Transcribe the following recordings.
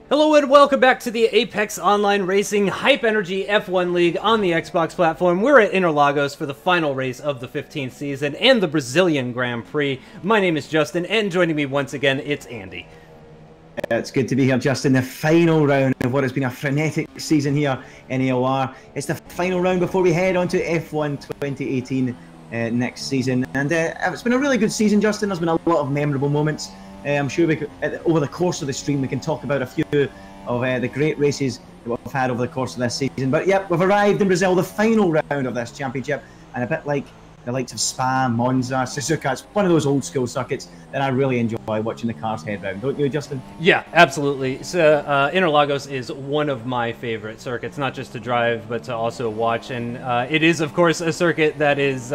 Hello and welcome back to the Apex Online Racing Hype Energy F1 League on the Xbox platform. We're at Interlagos for the final race of the 15th season and the Brazilian Grand Prix. My name is Justin, and joining me once again, it's Andy. It's good to be here, Justin. The final round of what has been a frenetic season here in AOR. It's the final round before we head on to F1 2018 next season. And it's been a really good season, Justin. There's been a lot of memorable moments. I'm sure over the course of the stream we can talk about a few of the great races that we've had over the course of this season. But yep, we've arrived in Brazil, the final round of this championship, and a bit like the likes of Spa, Monza, Suzuka, it's one of those old school circuits that I really enjoy watching the cars head round, don't you, Justin? Yeah, absolutely. So Interlagos is one of my favorite circuits, not just to drive, but to also watch. And it is, of course, a circuit that is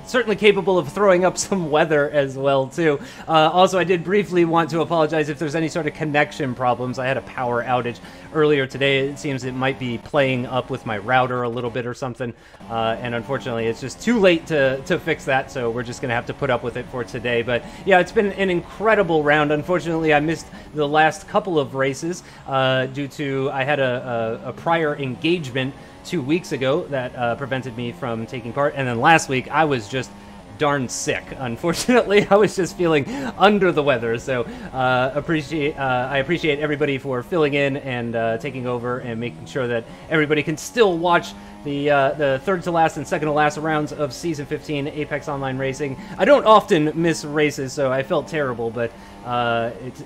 certainly capable of throwing up some weather as well, too. Also, I did briefly want to apologize if there's any sort of connection problems. I had a power outage earlier today. It seems it might be playing up with my router a little bit or something. And unfortunately, it's just too late to fix that, so we're just going to have to put up with it for today. But yeah, it's been an incredible round. Unfortunately, I missed the last couple of races due to I had a prior engagement 2 weeks ago that prevented me from taking part. And then last week, I was just darn sick. Unfortunately, I was just feeling under the weather. So I appreciate everybody for filling in and taking over and making sure that everybody can still watch the third to last and second to last rounds of Season 15 Apex Online Racing. I don't often miss races, so I felt terrible, but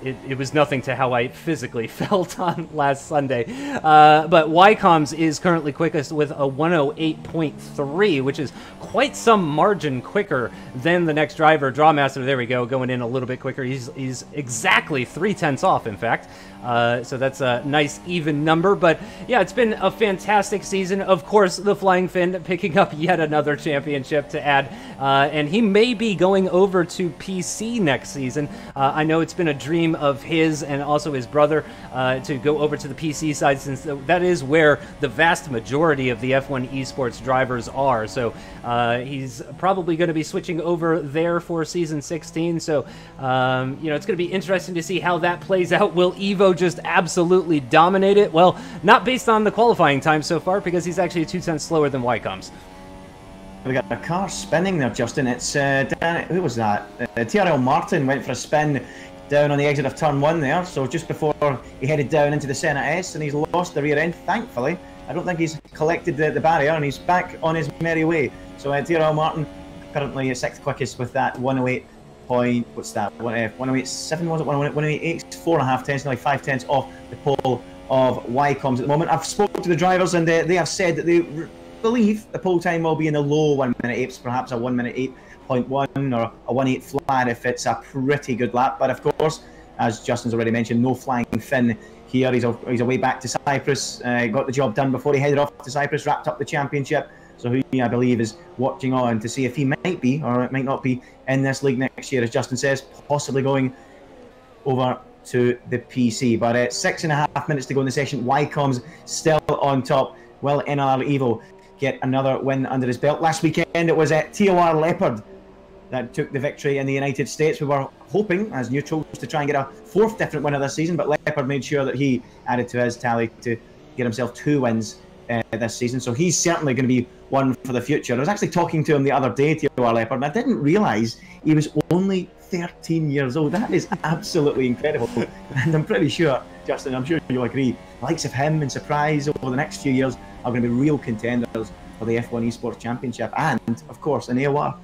it was nothing to how I physically felt on last Sunday. But Ycoms is currently quickest with a 108.3, which is quite some margin quicker than the next driver. Drawmaster, there we go, going in a little bit quicker. He's exactly 0.3 off, in fact. So that's a nice even number. But yeah, it's been a fantastic season. Of course, the Flying Finn picking up yet another championship to add. And he may be going over to PC next season. I know it's been a dream of his and also his brother to go over to the PC side, since that is where the vast majority of the F1 esports drivers are. So he's probably going to be switching over there for Season 16. So, you know, it's going to be interesting to see how that plays out. Will Evo just absolutely dominate it? Well, not based on the qualifying time so far, because he's actually 2/10 slower than Ycoms. We got a car spinning there, Justin. It's who was that? TRL Martin went for a spin down on the exit of turn 1 there, so just before he headed down into the Senna S, and he's lost the rear end, thankfully. I don't think he's collected the barrier, and he's back on his merry way. So TRL Martin currently 6th quickest with that 108 point, what's that, 108.7 was it, 108.8, 4.5 tenths, nearly 5 tenths off the pole of Ycoms at the moment. I've spoken to the drivers, and they have said that they believe the pole time will be in the low 1 minute 8s, perhaps a 1 minute 8.1 or a 1.8 flat if it's a pretty good lap. But of course, as Justin's already mentioned, no Flying Finn here. He's away back to Cyprus, got the job done before he headed off to Cyprus, wrapped up the championship. So who I believe is watching on to see if he might be, or it might not be, in this league next year, as Justin says, possibly going over to the PC. But 6.5 minutes to go in the session. Ycoms still on top. Will NR Evo get another win under his belt? Last weekend it was TOR Leopard that took the victory in the United States. We were hoping, as neutrals, to try and get a 4th different winner this season, but Leopard made sure that he added to his tally to get himself 2 wins this season. So he's certainly going to be one for the future. I was actually talking to him the other day, TOR Leopard, and I didn't realise he was only 13 years old. That is absolutely incredible. And I'm pretty sure, Justin, I'm sure you'll agree, the likes of him and Surprise over the next few years are going to be real contenders for the F1 Esports Championship and, of course, an AOR.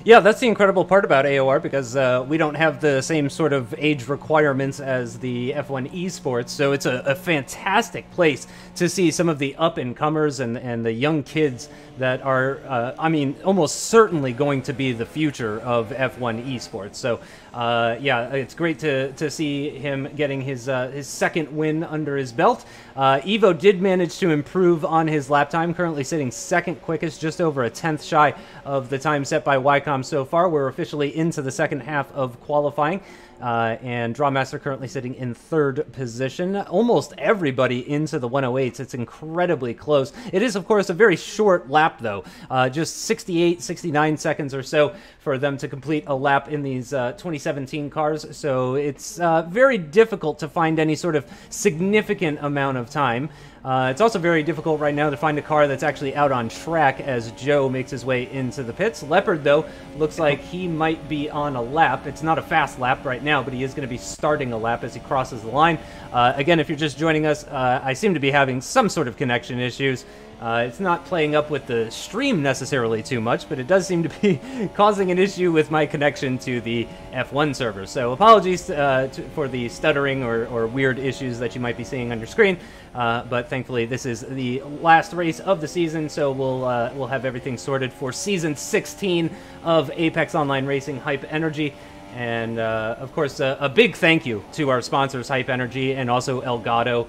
Yeah, that's the incredible part about AOR, because we don't have the same sort of age requirements as the F1 esports, so it's a fantastic place to see some of the up-and-comers and the young kids that are, I mean, almost certainly going to be the future of F1 esports. So, yeah, it's great to see him getting his 2nd win under his belt. Evo did manage to improve on his lap time, currently sitting 2nd quickest, just over a 10th shy of the time set by Ycoms so far. We're officially into the second half of qualifying. and Drawmaster currently sitting in 3rd position. Almost everybody into the 108s. It's incredibly close. It is, of course, a very short lap, though. Just 68, 69 seconds or so for them to complete a lap in these 2017 cars. So it's very difficult to find any sort of significant amount of time. It's also very difficult right now to find a car that's actually out on track as Joe makes his way into the pits. Leopard, though, looks like he might be on a lap. It's not a fast lap right now, but he is going to be starting a lap as he crosses the line. Again, if you're just joining us, I seem to be having some sort of connection issues. It's not playing up with the stream necessarily too much, but it does seem to be causing an issue with my connection to the F1 server. So apologies for the stuttering or weird issues that you might be seeing on your screen. But thankfully, this is the last race of the season, so we'll have everything sorted for Season 16 of Apex Online Racing Hype Energy. And, of course, a big thank you to our sponsors, Hype Energy and also Elgato.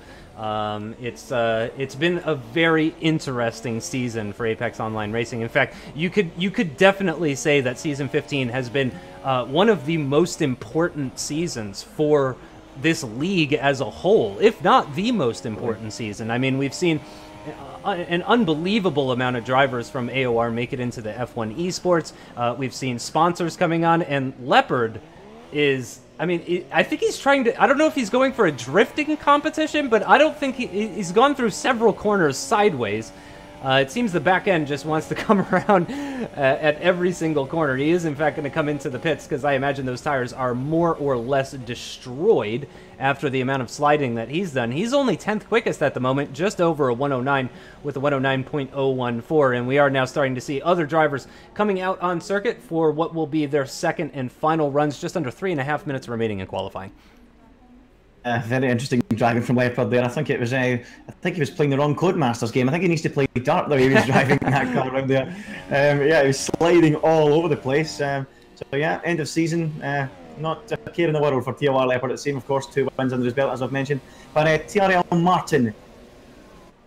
It's been a very interesting season for Apex Online Racing. In fact, you could definitely say that Season 15 has been one of the most important seasons for this league as a whole, if not the most important season. I mean, we've seen an unbelievable amount of drivers from AOR make it into the F1 esports. We've seen sponsors coming on, and Leopard is... I mean, I think he's trying to... I don't know if he's going for a drifting competition, but I don't think he's gone through several corners sideways. It seems the back end just wants to come around at every single corner. He is, in fact, going to come into the pits because I imagine those tires are more or less destroyed after the amount of sliding that he's done. He's only 10th quickest at the moment, just over a 109 with a 109.014, and we are now starting to see other drivers coming out on circuit for what will be their second and final runs, just under 3.5 minutes remaining in qualifying. Very interesting driving from Leopard there. I think it was. I think he was playing the wrong Codemasters game. I think he needs to play dart the way he was driving that car around there. Yeah, he was sliding all over the place. So yeah, end of season. Not a care in the world for TOR Leopard. It's same, of course, 2 wins under his belt, as I've mentioned. But TRL Martin,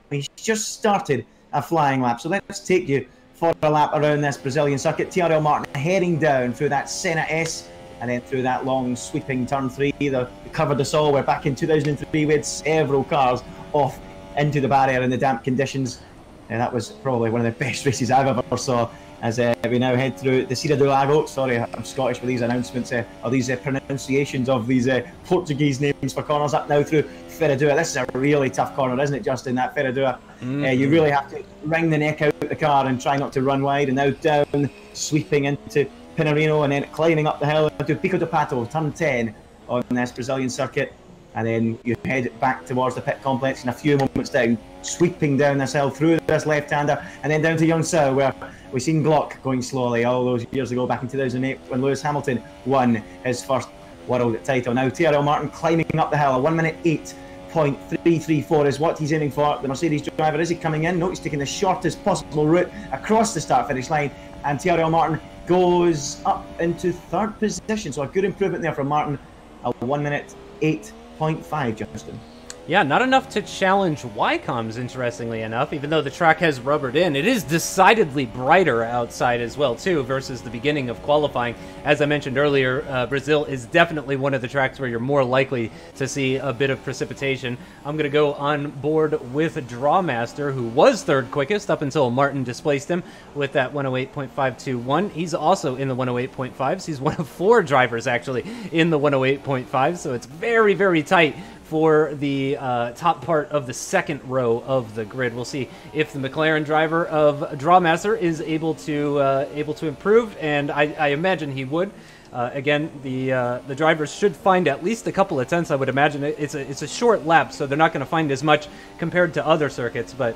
he's just started a flying lap. So let's take you for a lap around this Brazilian circuit. TRL Martin heading down through that Senna S. And then through that long sweeping turn 3, they covered us all. We're back in 2003. We had several cars off into the barrier in the damp conditions. And that was probably one of the best races I've ever saw. As we now head through the Cira do Lago. Sorry, I'm Scottish with these announcements, or these pronunciations of these Portuguese names for corners. Up now through Ferradura. This is a really tough corner, isn't it, Justin, that Ferradura? You really have to wring the neck out of the car and try not to run wide. And now down, sweeping into Pinarino, and then climbing up the hill to Pico de Pato, turn 10 on this Brazilian circuit. And then you head back towards the pit complex, and a few moments down, sweeping down this hill through this left-hander, and then down to Youngsau, where we've seen Glock going slowly all those years ago, back in 2008, when Lewis Hamilton won his first world title. Now TRL Martin climbing up the hill, a 1 minute 8.334 is what he's aiming for. The Mercedes driver, is he coming in? No, he's taking the shortest possible route across the start-finish line, and TRL Martin goes up into 3rd position. So a good improvement there from Martin, a 1 minute 8.5, Justin. Yeah, not enough to challenge Wycombe's, interestingly enough, even though the track has rubbered in. It is decidedly brighter outside as well, too, versus the beginning of qualifying. As I mentioned earlier, Brazil is definitely one of the tracks where you're more likely to see a bit of precipitation. I'm going to go on board with Drawmaster, who was 3rd quickest up until Martin displaced him with that 108.521. He's also in the 108.5s. He's one of 4 drivers, actually, in the 108.5, so it's very, very tight for the top part of the 2nd row of the grid. We'll see if the McLaren driver of Drawmaster is able to improve, and I imagine he would. Again, the drivers should find at least a couple of tenths. I would imagine it's a short lap, so they're not going to find as much compared to other circuits. But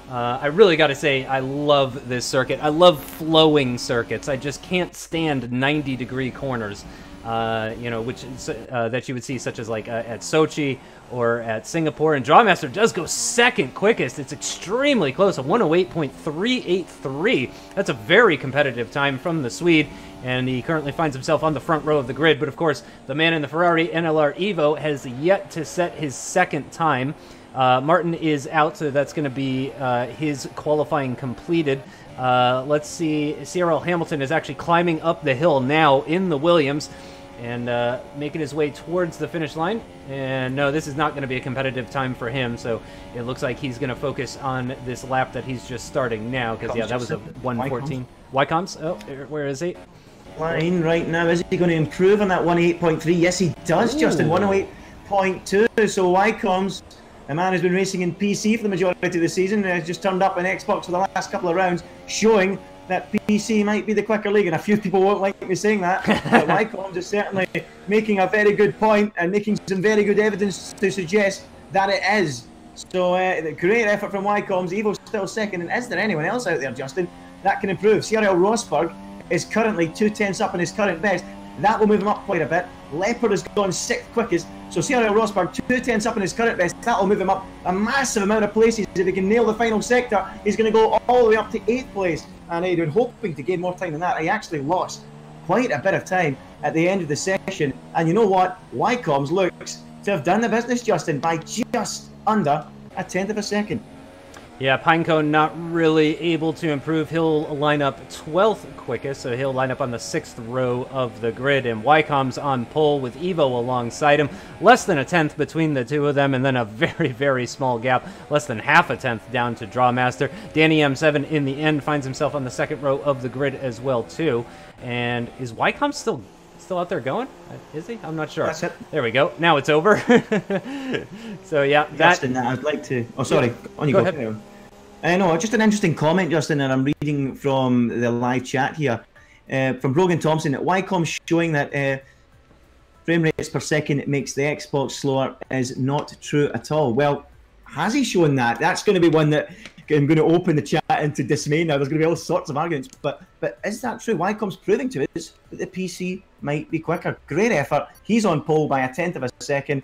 I really got to say, I love this circuit. I love flowing circuits. I just can't stand 90-degree corners. Which that you would see, such as like at Sochi or at Singapore. And Drawmaster does go 2nd quickest. It's extremely close, a 108.383. That's a very competitive time from the Swede, and he currently finds himself on the front row of the grid. But of course, the man in the Ferrari NLR Evo has yet to set his 2nd time. Martin is out, so that's going to be his qualifying completed. Let's see, CRL Hamilton is actually climbing up the hill now in the Williams. and making his way towards the finish line. And no, this is not going to be a competitive time for him, so it looks like he's going to focus on this lap that he's just starting now, because yeah, that was a 1:14. Wycombs? Oh, where is he? Line right now. Is he going to improve on that 108.3? Yes, he does, Justin. 108.2. So Wycombs, a man who's been racing in PC for the majority of the season, has just turned up in Xbox for the last couple of rounds, showing that PC might be the quicker league, and a few people won't like me saying that, but Wycombs is certainly making a very good point and making some very good evidence to suggest that it is. So great effort from Wycombs. Evo's still second, and is there anyone else out there, Justin, that can improve? CRL Rosberg is currently 2/10 up in his current best. That will move him up quite a bit. Leopard has gone 6th quickest, so CRL Rosberg 2/10 up in his current best. That will move him up a massive amount of places. If he can nail the final sector, he's going to go all the way up to 8th place. And he'd been hoping to gain more time than that. He actually lost quite a bit of time at the end of the session. And you know what? Wycombs looks to have done the business, Justin, by just under a 10th of a second. Yeah, Pinecone not really able to improve. He'll line up 12th quickest, so he'll line up on the 6th row of the grid. And Wycombs on pole with Evo alongside him. Less than a 10th between the two of them, and then a very, very small gap, less than half a 10th down to Drawmaster. Danny M7 in the end finds himself on the 2nd row of the grid as well, too. And is Wycombs still out there going? Is he? I'm not sure. That's it. There we go. Now it's over. So yeah, Justin, I'd like to. Oh, sorry. On you go. Ahead. No, just an interesting comment, Justin, and I'm reading from the live chat here from Brogan Thompson. Wycombs showing that frame rates per second makes the Xbox slower is not true at all. Well, has he shown that? That's going to be one that I'm going to open the chat into dismay now. There's going to be all sorts of arguments. But is that true? Wycombs proving to us that the PC might be quicker. Great effort. He's on pole by a 10th of a second.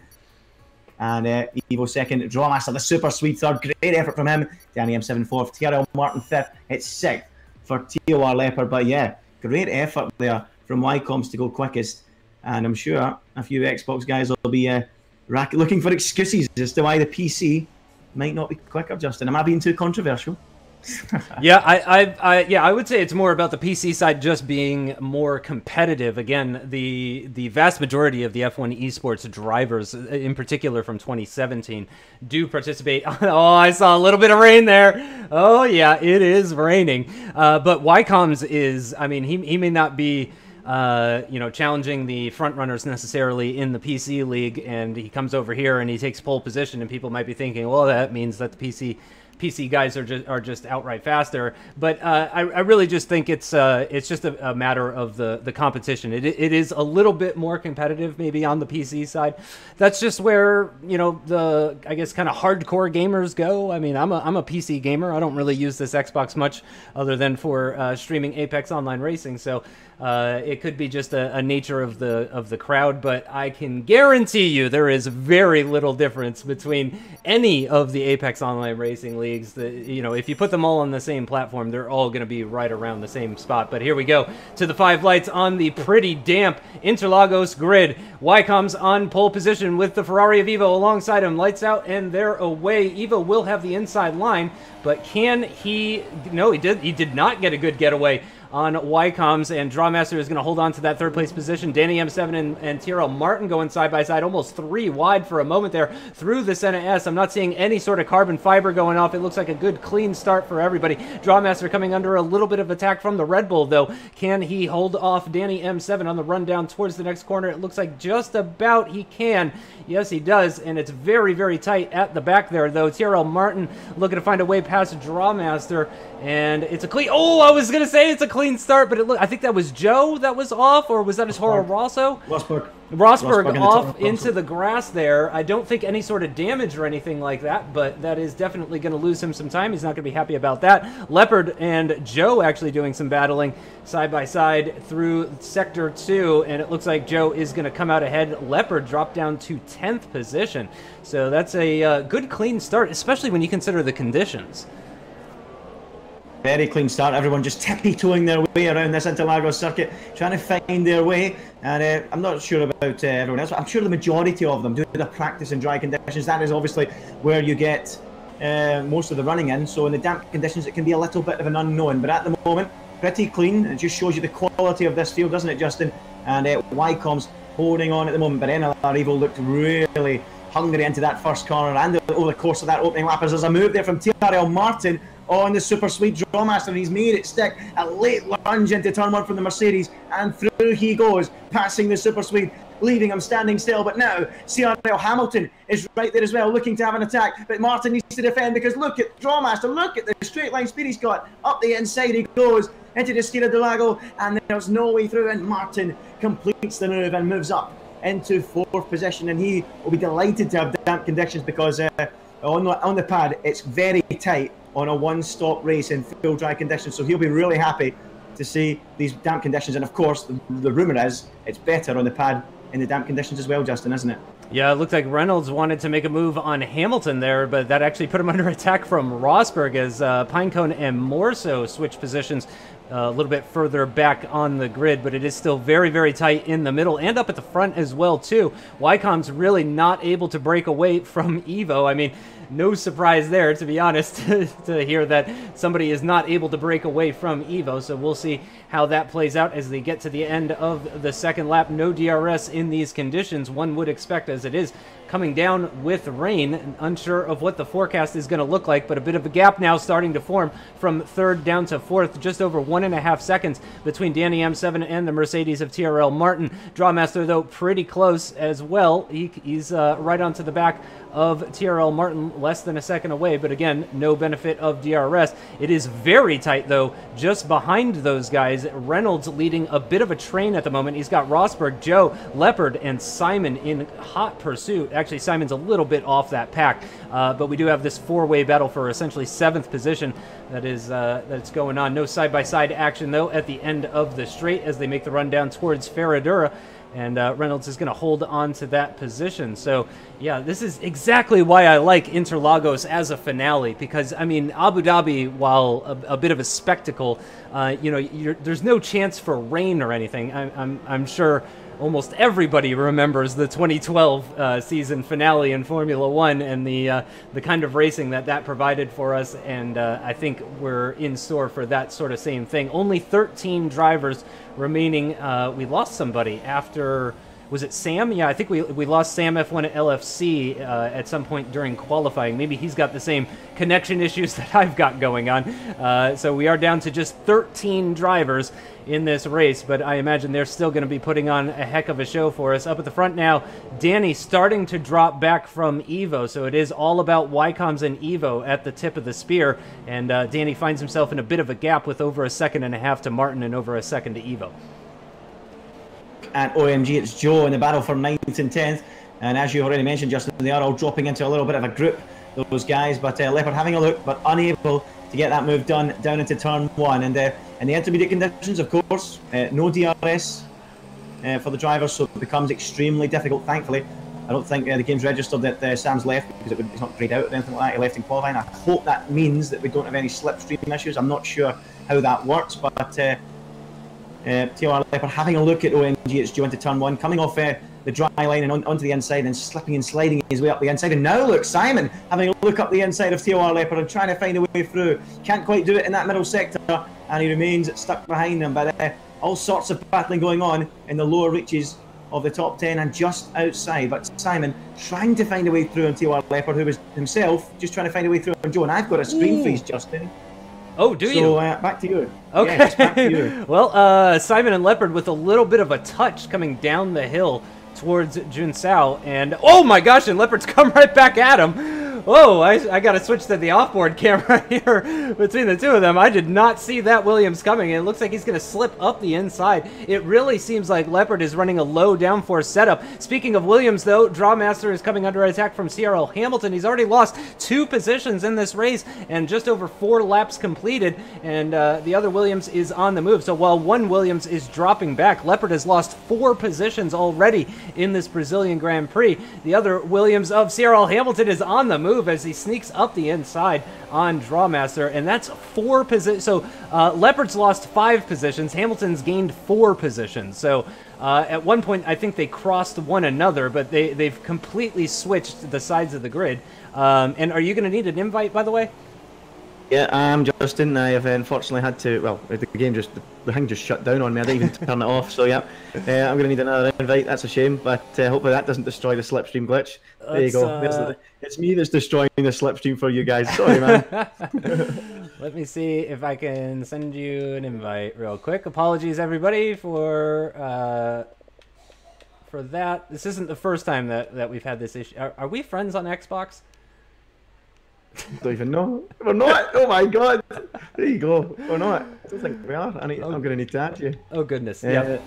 And Evo second. Drawmaster, the super sweet third. Great effort from him. Danny M7 fourth. TRL Martin fifth. It's 6th for TOR Leopard. But yeah, great effort there from Wycombs to go quickest. And I'm sure a few Xbox guys will be looking for excuses as to why the PC might not be quicker, Justin. Am I being too controversial? Yeah, I would say it's more about the PC side just being more competitive. Again, the vast majority of the F1 esports drivers, in particular from 2017, do participate. Oh, I saw a little bit of rain there. Oh yeah, it is raining. But Wycombs is, I mean, he may not be challenging the front runners necessarily in the PC league, and he comes over here and he takes pole position, and people might be thinking, well, that means that the PC guys are just outright faster. But I really just think it's just a matter of the competition. It is a little bit more competitive maybe on the PC side. That's just where the, I guess, kind of hardcore gamers go. I mean, I'm a PC gamer. I don't really use this Xbox much other than for streaming Apex Online Racing. So it could be just a nature of the crowd, but I can guarantee you there is very little difference between any of the Apex Online Racing leagues. If you put them all on the same platform, they're all going to be right around the same spot. But here we go to the 5 lights on the pretty damp Interlagos grid. Wycombs on pole position with the Ferrari of Evo alongside him. Lights out and they're away. Evo will have the inside line, but can he? No, he did not get a good getaway on Wycombs, and Drawmaster is going to hold on to that 3rd place position. Danny M7 and TRL Martin going side by side, almost 3 wide for a moment there through the Senna S. I'm not seeing any sort of carbon fiber going off. It looks like a good clean start for everybody. Drawmaster coming under a little bit of attack from the Red Bull, though. Can he hold off Danny M7 on the run down towards the next corner? It looks like just about he can. Yes, he does, and it's very, very tight at the back there, though. TRL Martin looking to find a way past Drawmaster, and it's a clean... Oh, I was going to say it's a clean start, but I think that was Joe that was off, or was that his Toro Rosso? Rosberg off into the grass there. I don't think any sort of damage or anything like that, but that is definitely going to lose him some time. He's not going to be happy about that. Leopard and Joe actually doing some battling side by side through Sector 2, and it looks like Joe is going to come out ahead. Leopard dropped down to 10th position. So that's a good clean start, especially when you consider the conditions. Very clean start. Everyone just tippy-toeing their way around this Interlagos circuit, trying to find their way. And I'm not sure about everyone else, but I'm sure the majority of them do the practice in dry conditions. That is obviously where you get most of the running in. So in the damp conditions, it can be a little bit of an unknown. But at the moment, pretty clean. It just shows you the quality of this field, doesn't it, Justin? And Wycombs holding on at the moment, but Evo looked really hungry into that first corner and over the course of that opening lap. As there's a move there from TRL Martin on the super sweet Drawmaster, and he's made it stick. A late lunge into turn 1 from the Mercedes, and through he goes, passing the super sweet, leaving him standing still. But now CRL Hamilton is right there as well, looking to have an attack, but Martin needs to defend, because look at Drawmaster, look at the straight line speed he's got. Up the inside he goes into the Sierra del Lago, and there's no way through, and Martin completes the move and moves up into 4th position, and he will be delighted to have damp conditions, because on the pad it's very tight on a one-stop race in full dry conditions, so he'll be really happy to see these damp conditions. And of course the rumour is it's better on the pad in the damp conditions as well, Justin, isn't it? Yeah, it looked like Reynolds wanted to make a move on Hamilton there, but that actually put him under attack from Rosberg as Pinecone and Morso switch positions a little bit further back on the grid, but it is still very, very tight in the middle and up at the front as well, too. Wycombe's really not able to break away from Evo. I mean, no surprise there, to be honest, to hear that somebody is not able to break away from Evo. So we'll see how that plays out as they get to the end of the second lap. No DRS in these conditions, one would expect, as it is coming down with rain. Unsure of what the forecast is going to look like, but a bit of a gap now starting to form from 3rd down to 4th, just over 1.5 seconds between Danny M7 and the Mercedes of TRL Martin. Drawmaster, though, pretty close as well. He's right onto the back of TRL Martin, less than a second away, but again, no benefit of DRS. It is very tight, though, just behind those guys. Reynolds leading a bit of a train at the moment. He's got Rosberg, Joe, Leopard, and Simon in hot pursuit. Actually, Simon's a little bit off that pack, but we do have this 4-way battle for essentially 7th position that's going on. No side-by-side action, though, at the end of the straight as they make the run down towards Ferradura. And Reynolds is going to hold on to that position. So, yeah, this is exactly why I like Interlagos as a finale. Because, I mean, Abu Dhabi, while a bit of a spectacle, you know, there's no chance for rain or anything. I'm sure almost everybody remembers the 2012 season finale in Formula One and the kind of racing that provided for us. And I think we're in store for that sort of same thing. Only 13 drivers remaining. We lost somebody after, was it Sam? Yeah, I think we lost Sam F1 at LFC at some point during qualifying. Maybe he's got the same connection issues that I've got going on. So we are down to just 13 drivers in this race, but I imagine they're still going to be putting on a heck of a show for us. Up at the front now, Danny starting to drop back from Evo, so it is all about Wycombs and Evo at the tip of the spear, and Danny finds himself in a bit of a gap with over 1.5 seconds to Martin and over 1 second to Evo. And OMG, it's Joe in the battle for 9th and 10th, and as you already mentioned, Justin, they are all dropping into a little bit of a group, those guys, but Leopard having a look, but unable to get that move done down into turn 1, and in the intermediate conditions, of course, no DRS for the drivers, so it becomes extremely difficult. Thankfully, I don't think the game's registered that Sam's left, because it's not grayed out or anything like that. He left in qualifying. I hope that means that we don't have any slipstream issues. I'm not sure how that works, but TR Leopard having a look at OMG, it's Joe into turn 1, coming off the dry line and onto the inside, and slipping and sliding his way up the inside. And now look, Simon having a look up the inside of TR Leopard and trying to find a way through. Can't quite do it in that middle sector, and he remains stuck behind them. But all sorts of battling going on in the lower reaches of the top 10 and just outside. But Simon trying to find a way through on TR Leopard, who was himself just trying to find a way through on Joe. And I've got a screen freeze, Justin. Oh, do you? So back to you. Okay. Yes, back to you. Well, Simon and Leopard with a little bit of a touch coming down the hill towards Junsao, and oh my gosh, and Leopard's come right back at him. Oh, I got to switch to the offboard camera here between the two of them. I did not see that Williams coming. It looks like he's going to slip up the inside. It really seems like Leopard is running a low downforce setup. Speaking of Williams, though, Drawmaster is coming under attack from CRL Hamilton. He's already lost 2 positions in this race and just over 4 laps completed, and the other Williams is on the move. So while one Williams is dropping back, Leopard has lost 4 positions already in this Brazilian Grand Prix. The other Williams of CRL Hamilton is on the move as he sneaks up the inside on Drawmaster, and that's 4 positions. So Leopard's lost 5 positions, Hamilton's gained 4 positions. So at one point I think they crossed one another, but they've completely switched the sides of the grid. And are you going to need an invite, by the way? Yeah, I'm Justin. I have unfortunately had to. Well, the game the thing just shut down on me. I didn't even turn it off. So yeah, I'm going to need another invite. That's a shame, but hopefully that doesn't destroy the slipstream glitch. There you go. It's me that's destroying the slipstream for you guys. Sorry, man. Let me see if I can send you an invite real quick. Apologies, everybody, for that. This isn't the first time that we've had this issue. Are we friends on Xbox? Don't even know. We're not. Oh my god. There you go. We're not. I don't think we are. I'm going to need to add you. Oh goodness. Yeah.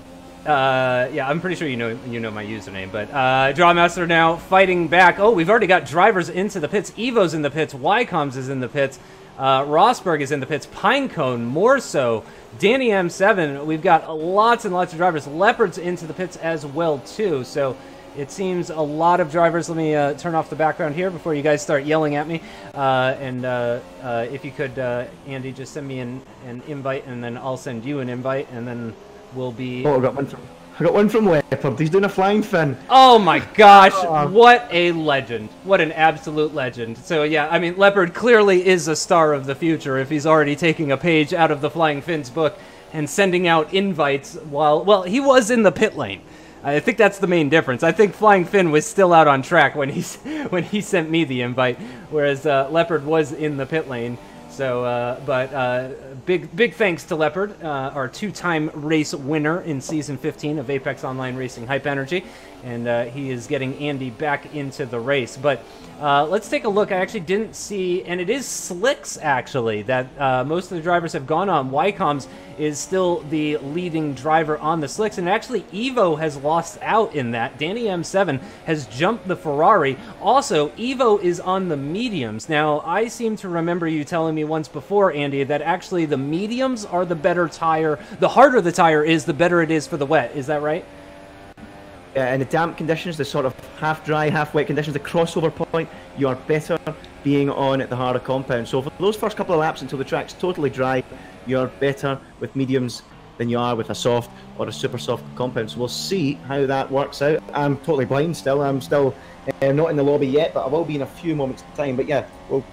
Yeah, I'm pretty sure you know my username, but Drawmaster now fighting back. Oh, we've already got drivers into the pits. Evo's in the pits. Ycoms is in the pits. Rosberg is in the pits. Pinecone more so. Danny M7. We've got lots and lots of drivers. Leopard's into the pits as well too. So it seems a lot of drivers. Let me turn off the background here before you guys start yelling at me. If you could, Andy, just send me an invite, and then I'll send you an invite, and then we'll be... Oh, I got one from Leopard. He's doing a flying fin. Oh my gosh, what a legend. What an absolute legend. So yeah, I mean, Leopard clearly is a star of the future if he's already taking a page out of the Flying Finn's book and sending out invites while... Well, he was in the pit lane. I think that's the main difference. I think Flying Finn was still out on track when he sent me the invite, whereas Leopard was in the pit lane. So, big thanks to Leopard, our two-time race winner in Season 15 of Apex Online Racing Hype Energy, and he is getting Andy back into the race. But let's take a look. I actually didn't see, and it is Slicks, actually, that most of the drivers have gone on. Ycoms is still the leading driver on the Slicks, and actually Evo has lost out in that. Danny M7 has jumped the Ferrari. Also, Evo is on the mediums. Now, I seem to remember you telling me once before, Andy, that actually the mediums are the better tire. The harder the tire is, the better it is for the wet. Is that right? In the damp conditions, the sort of half dry, half wet conditions, the crossover point, you are better being on at the harder compound. So for those first couple of laps until the track's totally dry, you're better with mediums than you are with a soft or a super soft compound. So we'll see how that works out. I'm totally blind still. I'm still not in the lobby yet, but I will be in a few moments' time. But yeah, well,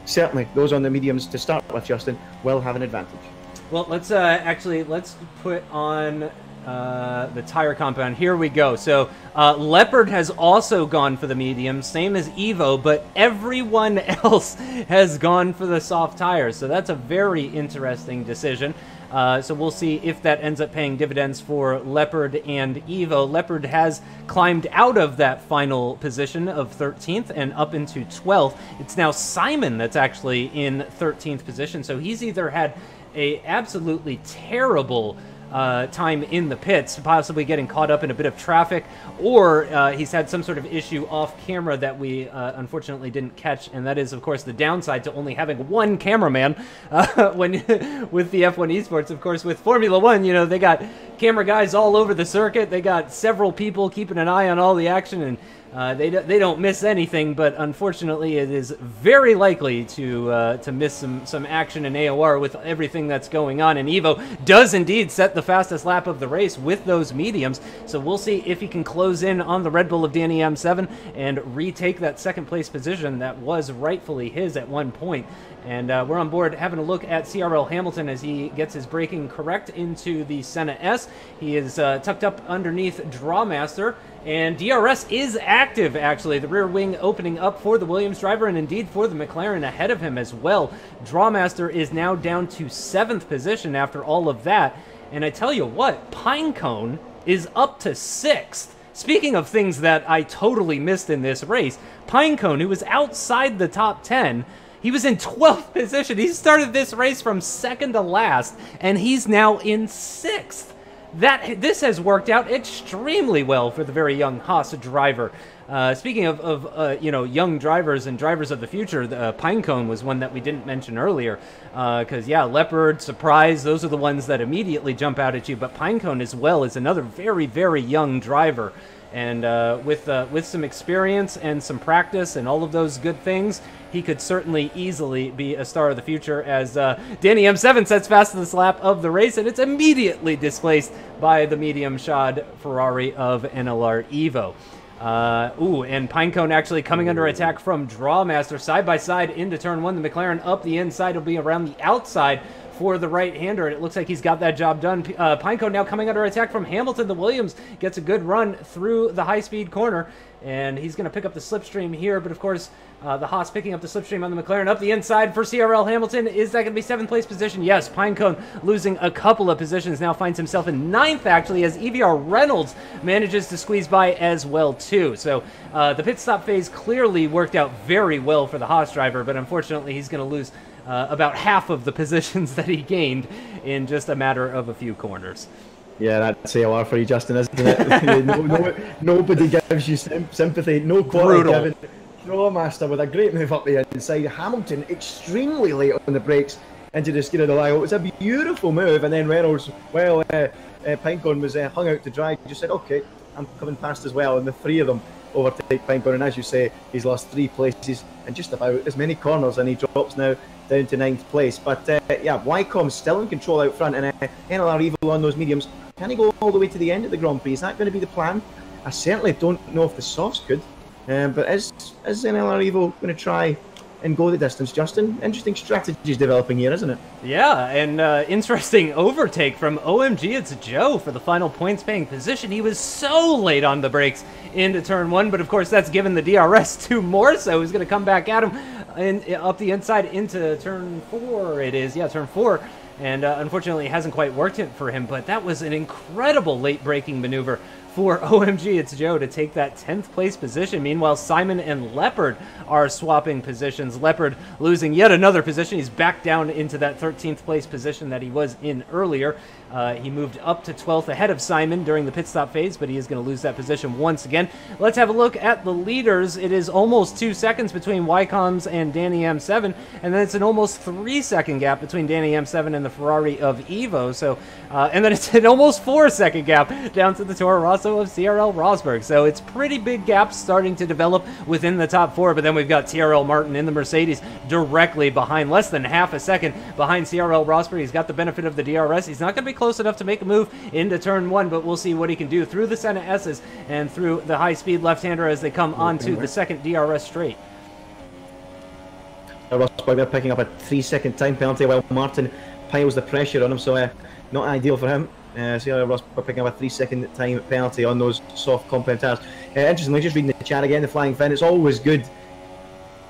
certainly those on the mediums to start with, Justin, will have an advantage. Well, let's put on the tire compound. Here we go. So Leopard has also gone for the medium, same as Evo, but everyone else has gone for the soft tires. So that's a very interesting decision. So we'll see if that ends up paying dividends for Leopard and Evo. Leopard has climbed out of that final position of 13th and up into 12th. It's now Simon that's actually in 13th position. So he's either had a absolutely terrible time in the pits, possibly getting caught up in a bit of traffic, or he's had some sort of issue off camera that we unfortunately didn't catch, and that is, of course, the downside to only having one cameraman when with the F1 Esports. Of course, with Formula One, you know, they got camera guys all over the circuit. They got several people keeping an eye on all the action, and they don't miss anything, but unfortunately it is very likely to miss some action in AOR with everything that's going on, and Evo does indeed set the fastest lap of the race with those mediums, so we'll see if he can close in on the Red Bull of Danny M7 and retake that second place position that was rightfully his at one point. And we're on board having a look at CRL Hamilton as he gets his braking correct into the Senna S. He is tucked up underneath Drawmaster, and DRS is active, actually. The rear wing opening up for the Williams driver and indeed for the McLaren ahead of him as well. Drawmaster is now down to 7th position after all of that. And I tell you what, Pinecone is up to 6th. Speaking of things that I totally missed in this race, Pinecone, who was outside the top 10, he was in 12th position. He started this race from second to last, and he's now in 6th. This has worked out extremely well for the very young Haas driver. Speaking of you know, young drivers and drivers of the future, Pinecone was one that we didn't mention earlier. Because, yeah, Leopard, Surprise, those are the ones that immediately jump out at you. But Pinecone as well is another very, very young driver. And with some experience and some practice and all of those good things, he could certainly easily be a star of the future as Danny M7 sets fastest lap of the race, and it's immediately displaced by the medium shod Ferrari of NLR Evo. Ooh, and Pinecone actually coming under attack from Drawmaster. Side by side into turn 1. The McLaren up the inside will be around the outside for the right-hander, and it looks like he's got that job done. Pinecone now coming under attack from Hamilton. The Williams gets a good run through the high-speed corner, and he's going to pick up the slipstream here, but of course, the Haas picking up the slipstream on the McLaren up the inside for CRL Hamilton. Is that going to be 7th place position? Yes, Pinecone losing a couple of positions, now finds himself in 9th, actually, as EVR Reynolds manages to squeeze by as well, too. So the pit stop phase clearly worked out very well for the Haas driver, but unfortunately, he's going to lose about half of the positions that he gained in just a matter of a few corners. Yeah, that's AOR for you, Justin, isn't it? Nobody gives you sympathy, no quality given. Drawmaster with a great move up the inside. Hamilton extremely late on the brakes into the skid of the line. It was a beautiful move, and then Reynolds, well, Pinecone was hung out to dry. Just said, okay, I'm coming past as well, and the three of them overtake Pinecone, and as you say, he's lost 3 places and just about as many corners, and he drops now down to 9th place. But yeah, Wycombe's still in control out front, and NLR Evil on those mediums. Can he go all the way to the end of the Grand Prix? Is that going to be the plan? I certainly don't know if the softs could. But is NLR Evo going to try and go the distance, Justin? Interesting strategies developing here, isn't it? Yeah, and interesting overtake from OMG It's Joe for the final points-paying position. He was so late on the brakes into turn 1, but of course that's given the DRS 2 more, so he's going to come back at him and up the inside into turn 4. It is, yeah, turn 4. And unfortunately, it hasn't quite worked it for him, but that was an incredible late braking maneuver for OMG It's Joe to take that 10th place position. Meanwhile, Simon and Leopard are swapping positions. Leopard losing yet another position. He's back down into that 13th place position that he was in earlier. He moved up to 12th ahead of Simon during the pit stop phase, but he is going to lose that position once again. Let's have a look at the leaders. It is almost 2 seconds between Wycombs and Danny M7, and then it's an almost 3-second gap between Danny M7 and the Ferrari of Evo. So, and then it's an almost 4-second gap down to the Toro Rosso of CRL Rosberg. So it's pretty big gaps starting to develop within the top 4, but then we've got TRL Martin in the Mercedes directly behind, less than half a second behind CRL Rosberg. He's got the benefit of the DRS. He's not going to be close enough to make a move into turn 1, but we'll see what he can do through the Senna S's and through the high-speed left-hander as they come onto the second DRS straight. Rosberg, they're picking up a 3-second time penalty while Martin piles the pressure on him, so not ideal for him. Rosberg picking up a 3-second time penalty on those soft compound tires. Interestingly, just reading the chat again, the Flying Finn, it's always good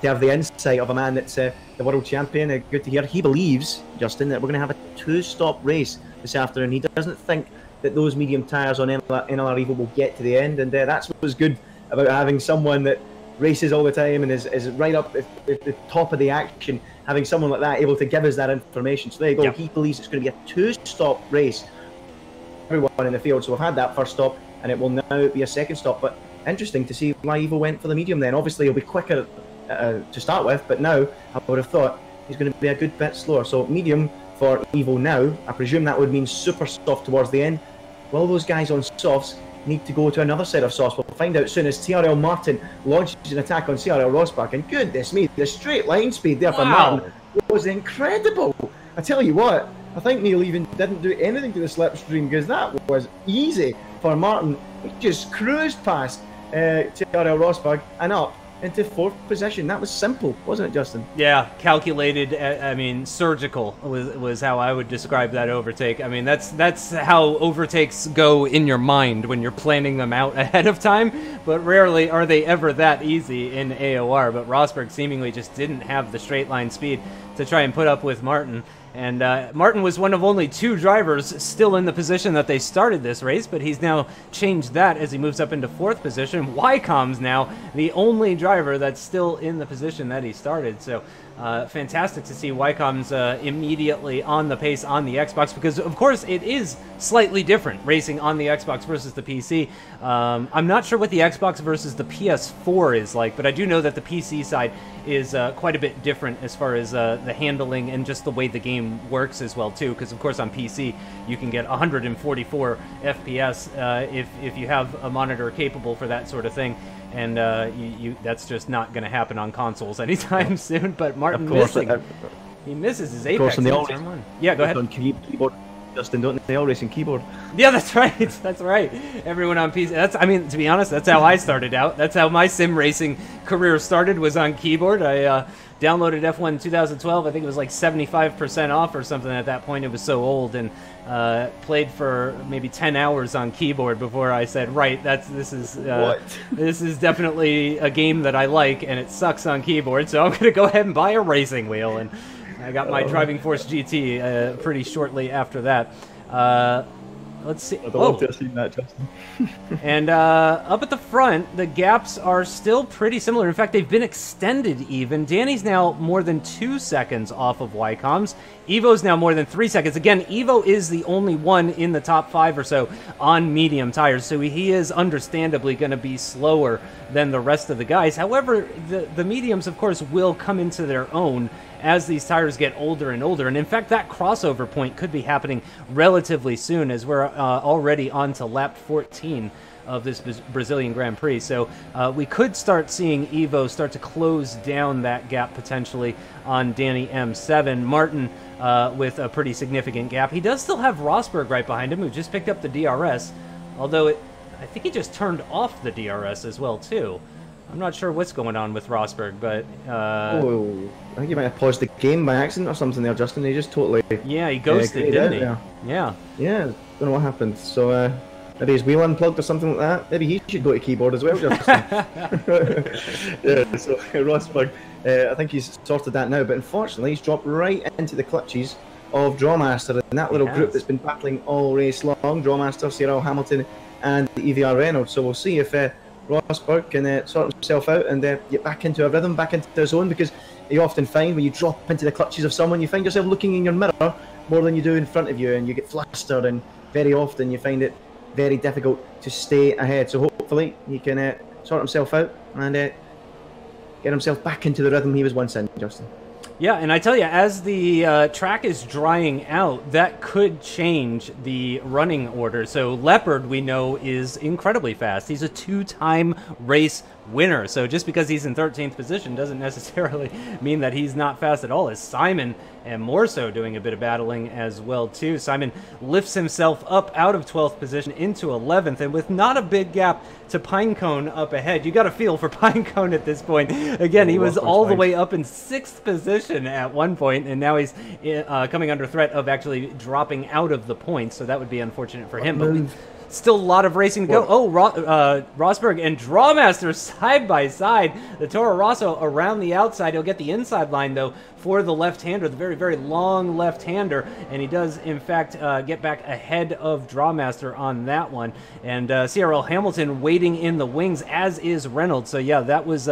to have the insight of a man that's the world champion. Good to hear. He believes, Justin, that we're going to have a 2-stop race this afternoon. He doesn't think that those medium tyres on NLR Evo will get to the end, and that's what was good about having someone that races all the time and is right up at the top of the action, having someone like that able to give us that information. So there you go. Yep. He believes it's going to be a 2-stop race. Everyone in the field, so we've had that first stop, and it will now be a second stop. But interesting to see why Evo went for the medium then. Obviously, he'll be quicker to start with, but now I would have thought he's going to be a good bit slower. So medium for Evo now. I presume that would mean super soft towards the end. Will those guys on softs need to go to another set of softs? We'll find out soon as TRL Martin launches an attack on CRL Rosberg. And goodness me, the straight line speed there for Martin was incredible. I tell you what, I think Neil even didn't do anything to the slipstream because that was easy for Martin. He just cruised past TRL Rosberg and up into 4th position. That was simple, wasn't it, Justin? Yeah, calculated. I mean, surgical was how I would describe that overtake. I mean, that's how overtakes go in your mind when you're planning them out ahead of time, but rarely are they ever that easy in AOR. But Rosberg seemingly just didn't have the straight line speed to try and put up with Martin. And Martin was one of only 2 drivers still in the position that they started this race, but he's now changed that as he moves up into 4th position. Wycomb's now the only driver that's still in the position that he started. So fantastic to see Wycomb's immediately on the pace on the Xbox, because of course it is slightly different racing on the Xbox versus the PC. I'm not sure what the Xbox versus the PS4 is like, but I do know that the PC side is quite a bit different as far as the handling and just the way the game works as well too, because of course on PC you can get 144 FPS if you have a monitor capable for that sort of thing, and that's just not going to happen on consoles anytime soon. But Martin he misses his apex in turn 1. Yeah, go ahead. On keyboard, Justin, don't they? All racing keyboard. Yeah, that's right. That's right. Everyone on PC. I mean, to be honest, that's how I started out. That's how my sim racing career started, was on keyboard. I downloaded F1 in 2012. I think it was like 75% off or something at that point. It was so old, and played for maybe 10 hours on keyboard before I said, right, this is definitely a game that I like, and it sucks on keyboard, so I'm going to go ahead and buy a racing wheel. And I got my Driving Force GT pretty shortly after that. Let's see. I'd love to have seen that, Justin. And up at the front, the gaps are still pretty similar. In fact, they've been extended even. Danny's now more than 2 seconds off of Wycom's. Evo's now more than 3 seconds. Again, Evo is the only one in the top 5 or so on medium tires, so he is understandably going to be slower than the rest of the guys. However, the mediums, of course, will come into their own as these tires get older and older. And in fact, that crossover point could be happening relatively soon, as we're already on to lap 14 of this Brazilian Grand Prix. So we could start seeing Evo start to close down that gap potentially on Danny M7. Martin with a pretty significant gap. He does still have Rosberg right behind him, who just picked up the DRS, although I think he just turned off the DRS as well too. I'm not sure what's going on with Rosberg, but I think he might have paused the game by accident or something there, Justin. He just totally he ghosted, didn't he? There. Yeah, don't know what happened. So maybe his wheel unplugged or something like that. Maybe he should go to keyboard as well, Justin. So Rosberg, I think he's sorted that now, but unfortunately he's dropped right into the clutches of Drawmaster and that little group that's been battling all race long. Drawmaster, Cyril Hamilton, and EVR Reynolds. So we'll see if Rosberg can sort himself out and get back into a rhythm, back into his zone, because you often find when you drop into the clutches of someone, you find yourself looking in your mirror more than you do in front of you, and you get flustered, and very often you find it very difficult to stay ahead. So hopefully he can sort himself out and get himself back into the rhythm he was once in, Justin. Yeah, and I tell you, as the track is drying out, that could change the running order. So Leopard, we know, is incredibly fast. He's a 2-time race winner. So just because he's in 13th position doesn't necessarily mean that he's not fast at all. As Simon, and more so, doing a bit of battling as well too. Simon lifts himself up out of 12th position into 11th, and with not a big gap to Pinecone up ahead. You got a feel for Pinecone at this point. Again, he was all the way up in 6th position at one point, and now he's coming under threat of actually dropping out of the points, so that would be unfortunate for him. But still a lot of racing to go. Rosberg and Drawmaster side by side. The Toro Rosso around the outside. He'll get the inside line, though, for the left-hander, the very, very long left-hander, and he does, in fact, get back ahead of Drawmaster on that one. And CRL Hamilton waiting in the wings, as is Reynolds. So, yeah, that was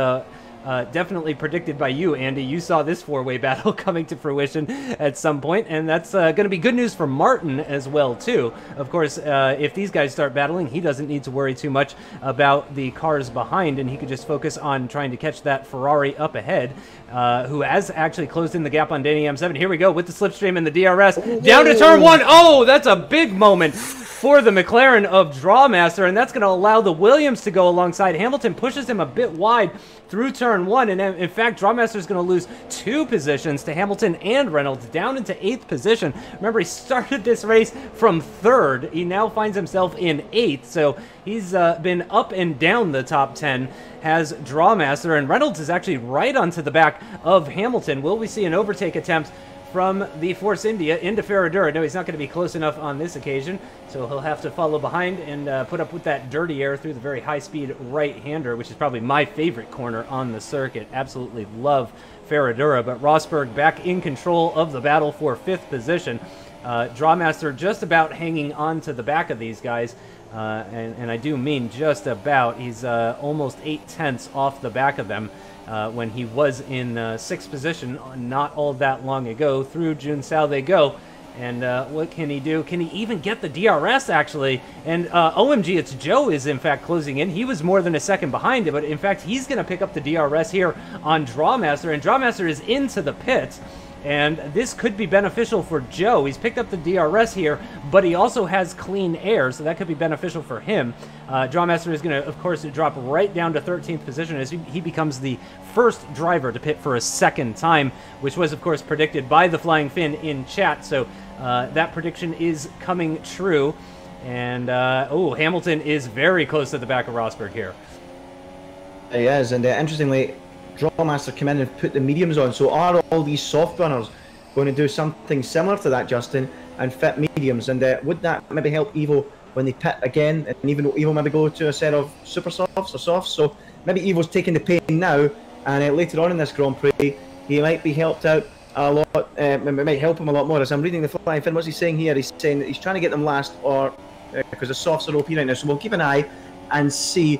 definitely predicted by you, Andy. You saw this four-way battle coming to fruition at some point, and that's going to be good news for Martin as well, too. Of course, if these guys start battling, he doesn't need to worry too much about the cars behind, and he could just focus on trying to catch that Ferrari up ahead, who has actually closed in the gap on Danny M7. Here we go with the slipstream and the DRS. Down to turn 1. Oh, that's a big moment for the McLaren of Drawmaster, and that's going to allow the Williams to go alongside. Hamilton pushes him a bit wide through turn 1, and in fact, Drawmaster is going to lose 2 positions to Hamilton and Reynolds, down into 8th position. Remember, he started this race from 3rd. He now finds himself in 8th, so he's been up and down the top 10, has Drawmaster, and Reynolds is actually right onto the back of Hamilton. Will we see an overtake attempt from the Force India into Ferradura? No, he's not going to be close enough on this occasion, so he'll have to follow behind and put up with that dirty air through the very high-speed right-hander, which is probably my favorite corner on the circuit. Absolutely love Ferradura, but Rosberg back in control of the battle for 5th position. Drawmaster just about hanging on to the back of these guys, and I do mean just about. He's almost 8/10 off the back of them. When he was in 6th position not all that long ago. Through Junsao they go. And what can he do? Can he even get the DRS, actually? And OMG, it's Joe is, in fact, closing in. He was more than a second behind it, but in fact, he's going to pick up the DRS here on Drawmaster, and Drawmaster is into the pits. And this could be beneficial for Joe. He's picked up the DRS here, but he also has clean air, so that could be beneficial for him. Drawmaster is going to, of course, drop right down to 13th position as he becomes the first driver to pit for a 2nd time, which was, of course, predicted by the Flying Finn in chat. So that prediction is coming true. And, oh, Hamilton is very close to the back of Rosberg here. He is, and interestingly, Drawmaster came in and put the mediums on. So are all these soft runners going to do something similar to that, Justin, and fit mediums? And would that maybe help Evo when they pit again, and even Evo maybe go to a set of super softs or softs? So maybe Evo's taking the pain now, and later on in this Grand Prix, he might be helped out a lot. It might help him a lot more. As I'm reading the flying fin, what's he saying here? He's saying that he's trying to get them last, or because the softs are OP right now. So we'll keep an eye and see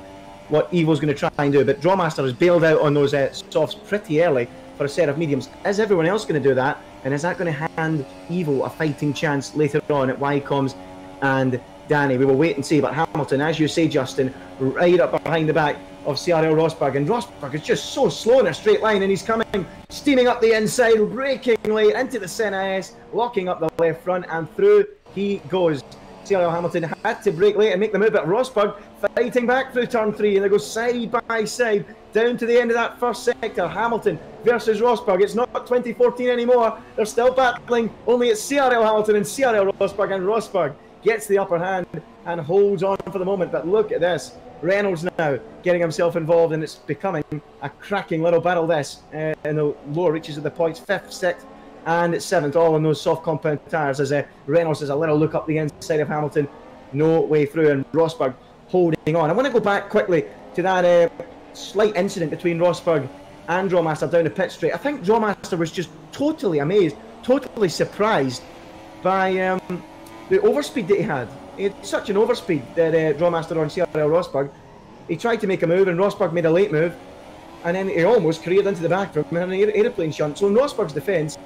what Evo's going to try and do. But Drawmaster has bailed out on those softs pretty early for a set of mediums. Is everyone else going to do that? And is that going to hand Evo a fighting chance later on at Wycombs and Danny? We will wait and see. But Hamilton, as you say, Justin, right up behind the back of CRL Rosberg, and Rosberg is just so slow in a straight line, and he's coming, steaming up the inside, braking late into the Senna S, locking up the left front, and through he goes. CRL Hamilton had to brake late and make the move, but Rosberg fighting back through turn 3, and they go side by side down to the end of that first sector. Hamilton versus Rosberg. It's not 2014 anymore. They're still battling, only it's CRL Hamilton and CRL Rosberg, and Rosberg gets the upper hand and holds on for the moment. But look at this. Reynolds now getting himself involved, and it's becoming a cracking little battle this in the lower reaches of the points. 5th, 6th and 7th, all on those soft compound tyres, as Reynolds has a little look up the inside of Hamilton. No way through, and Rosberg holding on. I want to go back quickly to that slight incident between Rosberg and Drawmaster down the pit straight. I think Drawmaster was just totally amazed, totally surprised by the overspeed that he had. He had such an overspeed that Drawmaster on CRL Rosberg. He tried to make a move, and Rosberg made a late move, and then he almost careered into the back from an aeroplane shunt. So in Rosberg's defence,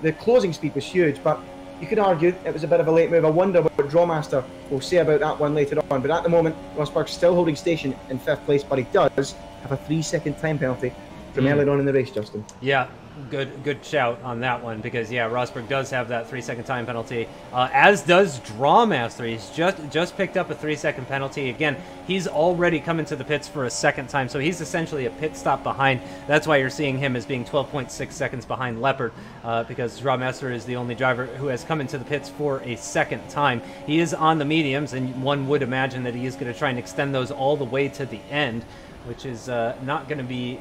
the closing speed was huge, but you could argue it was a bit of a late move. I wonder what Drawmaster will say about that one later on. But at the moment, Rosberg's still holding station in 5th place, but he does have a 3-second time penalty from earlier on in the race, Justin. Yeah, good shout on that one, because yeah, Rosberg does have that 3-second time penalty, as does Drawmaster. He's just picked up a 3-second penalty. Again, he's already come into the pits for a second time, so he's essentially a pit stop behind. That's why you're seeing him as being 12.6 seconds behind Leopard, because Drawmaster is the only driver who has come into the pits for a second time. He is on the mediums, and one would imagine that he is going to try and extend those all the way to the end, which is not going to be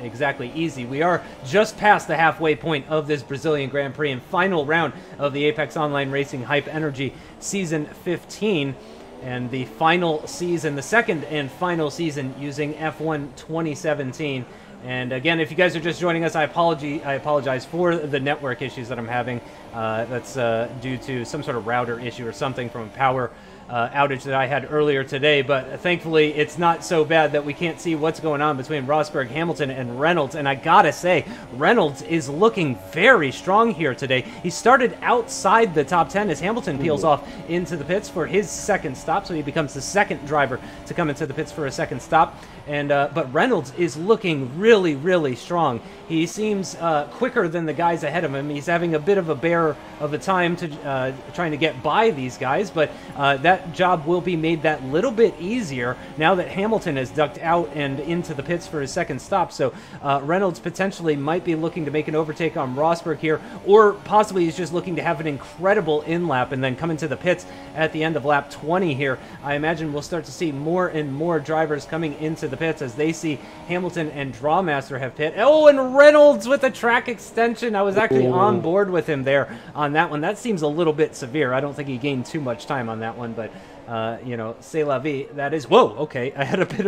exactly easy. We are just past the halfway point of this Brazilian Grand Prix and final round of the Apex Online Racing Hype Energy Season 15. And the final season, the second and final season using F1 2017. And again, if you guys are just joining us, I apologize for the network issues that I'm having. That's due to some sort of router issue or something from a power outage that I had earlier today, but thankfully it's not so bad that we can't see what's going on between Rosberg, Hamilton, and Reynolds. And I gotta say, Reynolds is looking very strong here today. He started outside the top 10 as Hamilton peels off into the pits for his second stop, so he becomes the second driver to come into the pits for a second stop. And but Reynolds is looking really strong. He seems quicker than the guys ahead of him. He's having a bit of a bear of a time to trying to get by these guys, but that job will be made that little bit easier now that Hamilton has ducked out and into the pits for his second stop. So Reynolds potentially might be looking to make an overtake on Rosberg here, or possibly he's just looking to have an incredible in-lap and then come into the pits at the end of lap 20 here. I imagine we'll start to see more and more drivers coming into the pits as they see Hamilton and Drawmaster have pit. Oh, and Reynolds with a track extension. I was actually on board with him there on that one. That seems a little bit severe. I don't think he gained too much time on that one, but you know, c'est la vie. That is, whoa, okay. I had a bit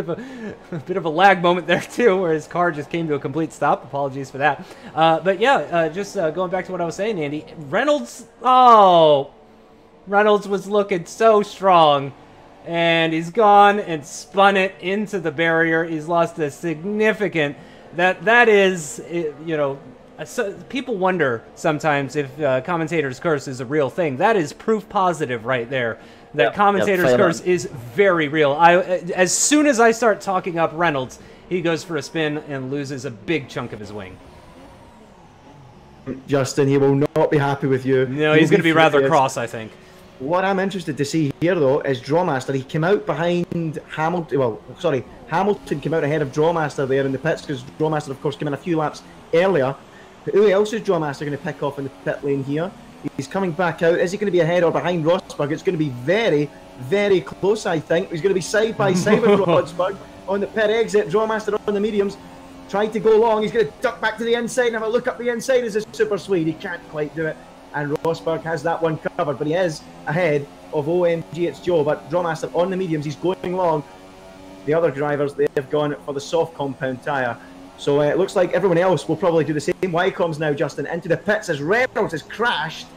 of a lag moment there too, where his car just came to a complete stop. Apologies for that. But yeah, just going back to what I was saying, Andy, Reynolds, oh, Reynolds was looking so strong, and he's gone and spun it into the barrier. He's lost a significant, that is, you know, so people wonder sometimes if commentator's curse is a real thing. That is proof positive right there. That commentator's curse is very real. As soon as I start talking up Reynolds, he goes for a spin and loses a big chunk of his wing. Justin, he will not be happy with you. No, he's going to be rather cross, I think. What I'm interested to see here, though, is Drawmaster. He came out behind Hamilton. Well, sorry, Hamilton came out ahead of Drawmaster there in the pits, because Drawmaster, of course, came in a few laps earlier. But who else is Drawmaster going to pick off in the pit lane here? He's coming back out. Is he going to be ahead or behind Rosberg? It's going to be very, very close, I think. He's going to be side by side with Rosberg on the pit exit. Drawmaster on the mediums. Tried to go long. He's going to duck back to the inside and have a look up the inside as a Super Swede. He can't quite do it. And Rosberg has that one covered, but he is ahead of OMG, it's Joe. But Drawmaster on the mediums, he's going long. The other drivers, they have gone for the soft compound tyre. So it looks like everyone else will probably do the same. Wycombe's now, Justin, into the pits as Reynolds has crashed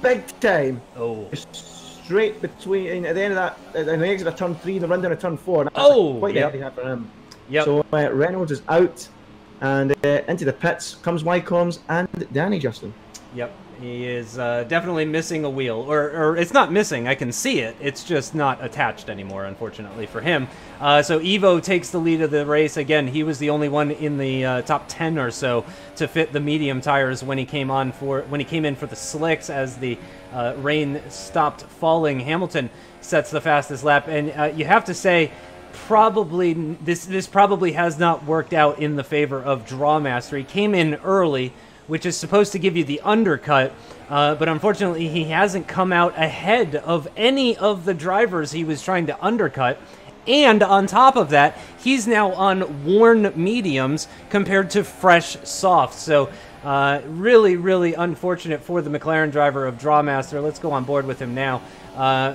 big time. Oh. Straight between, at the end of that, at the exit of turn 3, the run down of turn 4. That's quite heavy for him. Yep. So Reynolds is out, and into the pits comes Wycombe's and Danny, Justin. Yep. He is definitely missing a wheel, or it's not missing, I can see it, it's just not attached anymore, unfortunately for him. So Evo takes the lead of the race. Again, he was the only one in the top 10 or so to fit the medium tires when he came in for the slicks as the rain stopped falling. Hamilton sets the fastest lap, and you have to say, probably this probably has not worked out in the favor of Drawmaster. He came in early, which is supposed to give you the undercut, but unfortunately he hasn't come out ahead of any of the drivers he was trying to undercut. And on top of that, he's now on worn mediums compared to fresh softs. So really, really unfortunate for the McLaren driver of Drawmaster. Let's go on board with him now,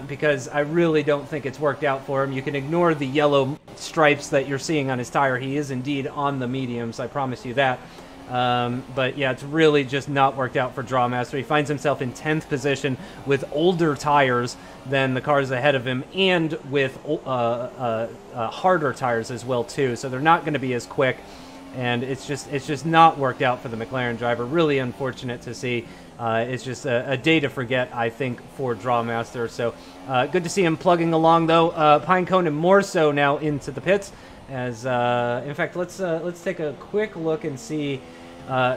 because I really don't think it's worked out for him. You can ignore the yellow stripes that you're seeing on his tire. He is indeed on the mediums, I promise you that. But yeah, it's really just not worked out for Drawmaster. He finds himself in 10th position with older tires than the cars ahead of him, and with harder tires as well too. So they're not going to be as quick, and it's just not worked out for the McLaren driver. Really unfortunate to see. It's just a day to forget, I think, for Drawmaster. So good to see him plugging along though. Pinecone and more so now into the pits. As in fact, let's take a quick look and see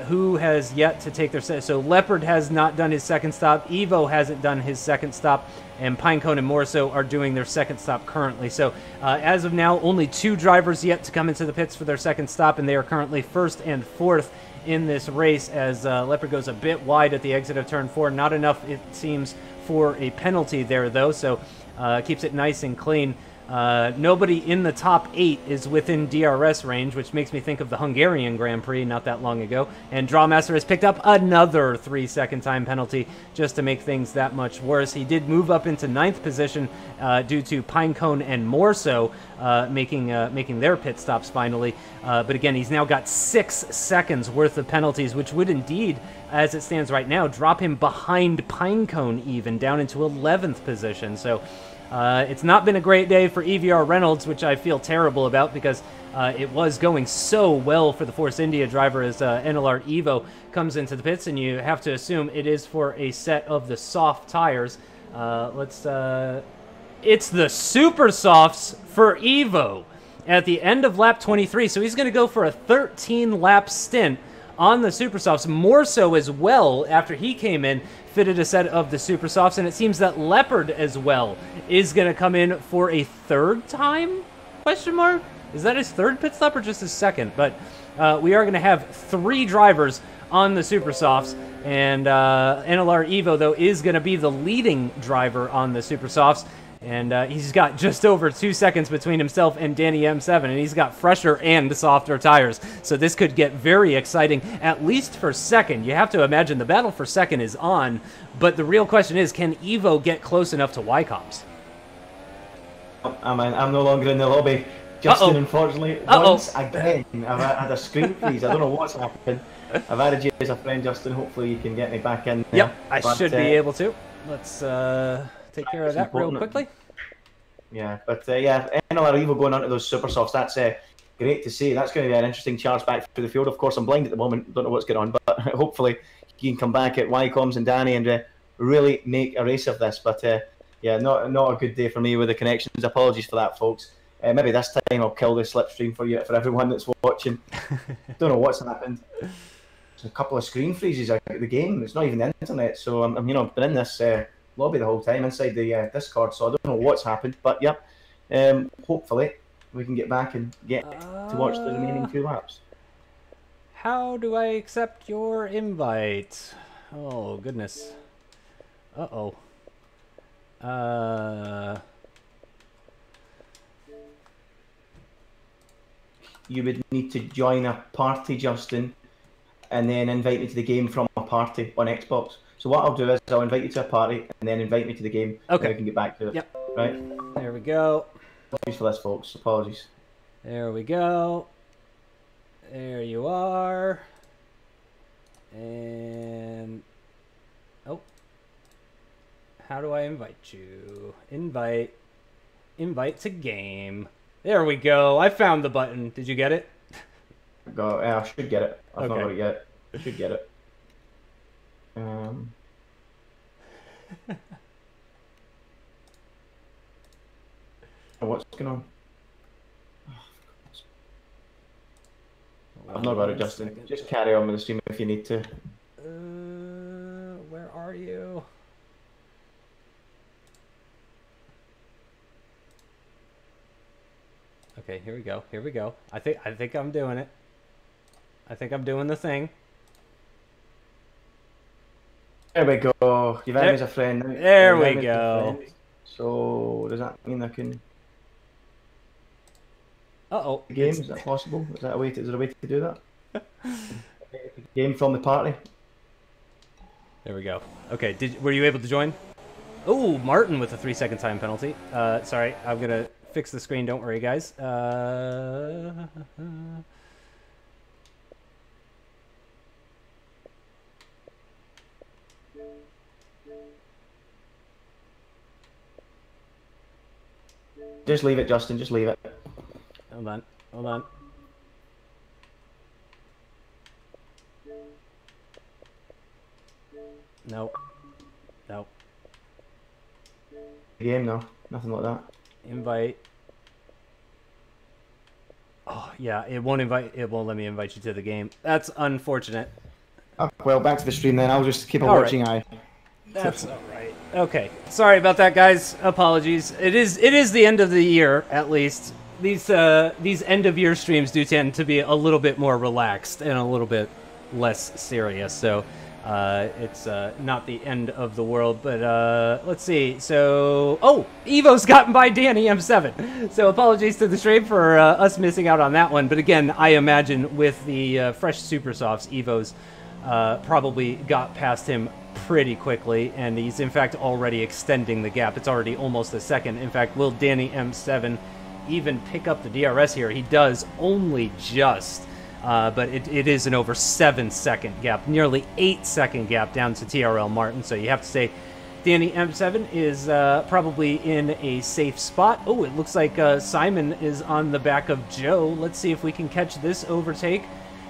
who has yet to take their set. So Leopard has not done his second stop. Evo hasn't done his second stop, and Pinecone and Morso are doing their second stop currently. So as of now, only 2 drivers yet to come into the pits for their second stop, and they are currently 1st and 4th in this race as Leopard goes a bit wide at the exit of turn 4. Not enough, it seems, for a penalty there though. So keeps it nice and clean. Nobody in the top 8 is within DRS range, which makes me think of the Hungarian Grand Prix not that long ago. And Drawmaster has picked up another 3-second time penalty just to make things that much worse. He did move up into 9th position due to Pinecone and Morso making their pit stops finally. But again, he's now got 6 seconds worth of penalties, which would indeed, as it stands right now, drop him behind Pinecone even, down into 11th position. So it's not been a great day for EVR Reynolds, which I feel terrible about because it was going so well for the Force India driver as NLR Evo comes into the pits, and you have to assume it is for a set of the soft tires. It's the super softs for Evo at the end of lap 23, so he's going to go for a 13-lap stint on the super softs. More so as well, after he came in, fitted a set of the super softs, and it seems that Leopard as well is going to come in for a 3rd time? Question mark? Is that his 3rd pit stop or just his 2nd? But we are going to have 3 drivers on the super softs, and NLR Evo though is going to be the leading driver on the super softs. And he's got just over 2 seconds between himself and Danny M7, and he's got fresher and softer tires. So this could get very exciting, at least for second. You have to imagine the battle for second is on, but the real question is, can Evo get close enough to Wycombe's? I'm no longer in the lobby. Justin, unfortunately, once again, I've had a screen freeze. I don't know what's happened. I've added you as a friend, Justin. Hopefully you can get me back in there. Yep, I should be able to. Let's take care of that real quickly. Yeah, but yeah, NLR Evo going on to those super softs, that's great to see. That's going to be an interesting charge back through the field. Of course, I'm blind at the moment, don't know what's going on, but hopefully you can come back at Wycombe's and Danny and really make a race of this. But yeah, not a good day for me with the connections. Apologies for that, folks. Maybe this time I'll kill the slipstream for everyone that's watching. Don't know what's happened. There's a couple of screen freezes out of the game. It's not even the internet, so I'm been in this lobby the whole time inside the Discord, so I don't know what's happened, but yeah, hopefully we can get back and get to watch the remaining 2 laps. How do I accept your invite? Oh goodness. Uh-oh. You would need to join a party, Justin, and then invite me to the game from a party on Xbox. So what I'll do is I'll invite you to a party and then invite me to the game. Okay. And we can get back to it. Yep. Right. There we go. Apologies for this, folks. Apologies. There we go. There you are. And... oh. How do I invite you? Invite. Invite to game. There we go. I found the button. Did you get it? I should get it. I've not Okay. got it yet. I should get it. What's going on? I've not got it, Justin. Just carry on with the stream if you need to. Where are you? Okay, here we go. Here we go. I think I'm doing it. I think I'm doing the thing. There we go. You've added me as a friend. There we go. So does that mean I can? Uh-oh. Game? Is that possible? Is that a way? Is there a way to do that? Game from the party. There we go. Okay, were you able to join? Oh, Martin with a 3-second time penalty. Sorry, I'm gonna fix the screen. Don't worry, guys. Just leave it, Justin. Just leave it. Hold on. Hold on. Nope. Nope. Game, no. Nothing like that. Invite. Oh, yeah, it won't let me invite you to the game. That's unfortunate. Oh, well, back to the stream then. I'll just keep a All watching eye. That's all right. Okay. Sorry about that, guys. Apologies. It is the end of the year, at least. These end of year streams do tend to be a little bit more relaxed and a little bit less serious. So it's not the end of the world, but let's see. So, oh, Evo's gotten by Danny M7. So apologies to the stream for us missing out on that one. But again, I imagine with the fresh Super Softs, Evo's probably got past him pretty quickly, and he's in fact already extending the gap. It's already almost a second. In fact, will Danny M7 even pick up the DRS here? He does, only just. But it is an over 7-second gap, nearly 8-second gap down to TRL Martin. So you have to say Danny M7 is probably in a safe spot. Oh, it looks like Simon is on the back of Joe. Let's see if we can catch this overtake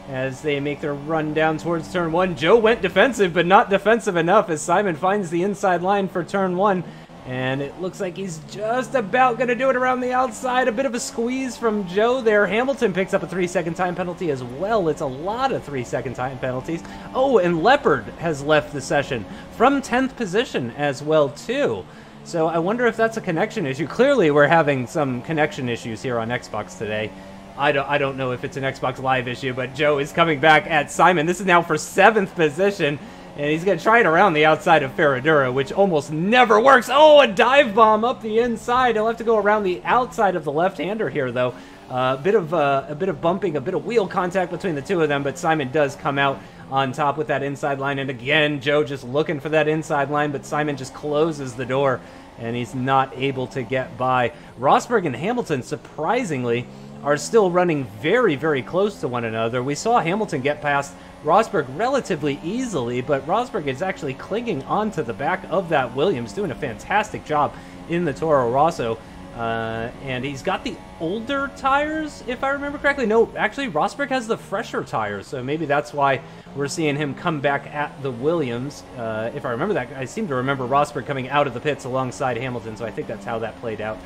as they make their run down towards turn 1. Joe went defensive, but not defensive enough as Simon finds the inside line for turn 1. And it looks like he's just about going to do it around the outside. A bit of a squeeze from Joe there. Hamilton picks up a 3-second time penalty as well. It's a lot of 3-second time penalties. Oh, and Leopard has left the session from 10th position as well, too. So I wonder if that's a connection issue. Clearly, we're having some connection issues here on Xbox today. I don't know if it's an Xbox Live issue, but Joe is coming back at Simon. This is now for 7th position. And he's going to try it around the outside of Ferradura, which almost never works. Oh, a dive bomb up the inside. He'll have to go around the outside of the left-hander here, though. A bit of bumping, a bit of wheel contact between the two of them, but Simon does come out on top with that inside line. And again, Joe just looking for that inside line, but Simon just closes the door, and he's not able to get by. Rosberg and Hamilton, surprisingly, are still running very, very close to one another. We saw Hamilton get past Rosberg relatively easily, but Rosberg is actually clinging onto the back of that Williams, doing a fantastic job in the Toro Rosso. And he's got the older tires, if I remember correctly. No, actually, Rosberg has the fresher tires, so maybe that's why we're seeing him come back at the Williams. If I remember that, I seem to remember Rosberg coming out of the pits alongside Hamilton, so I think that's how that played out.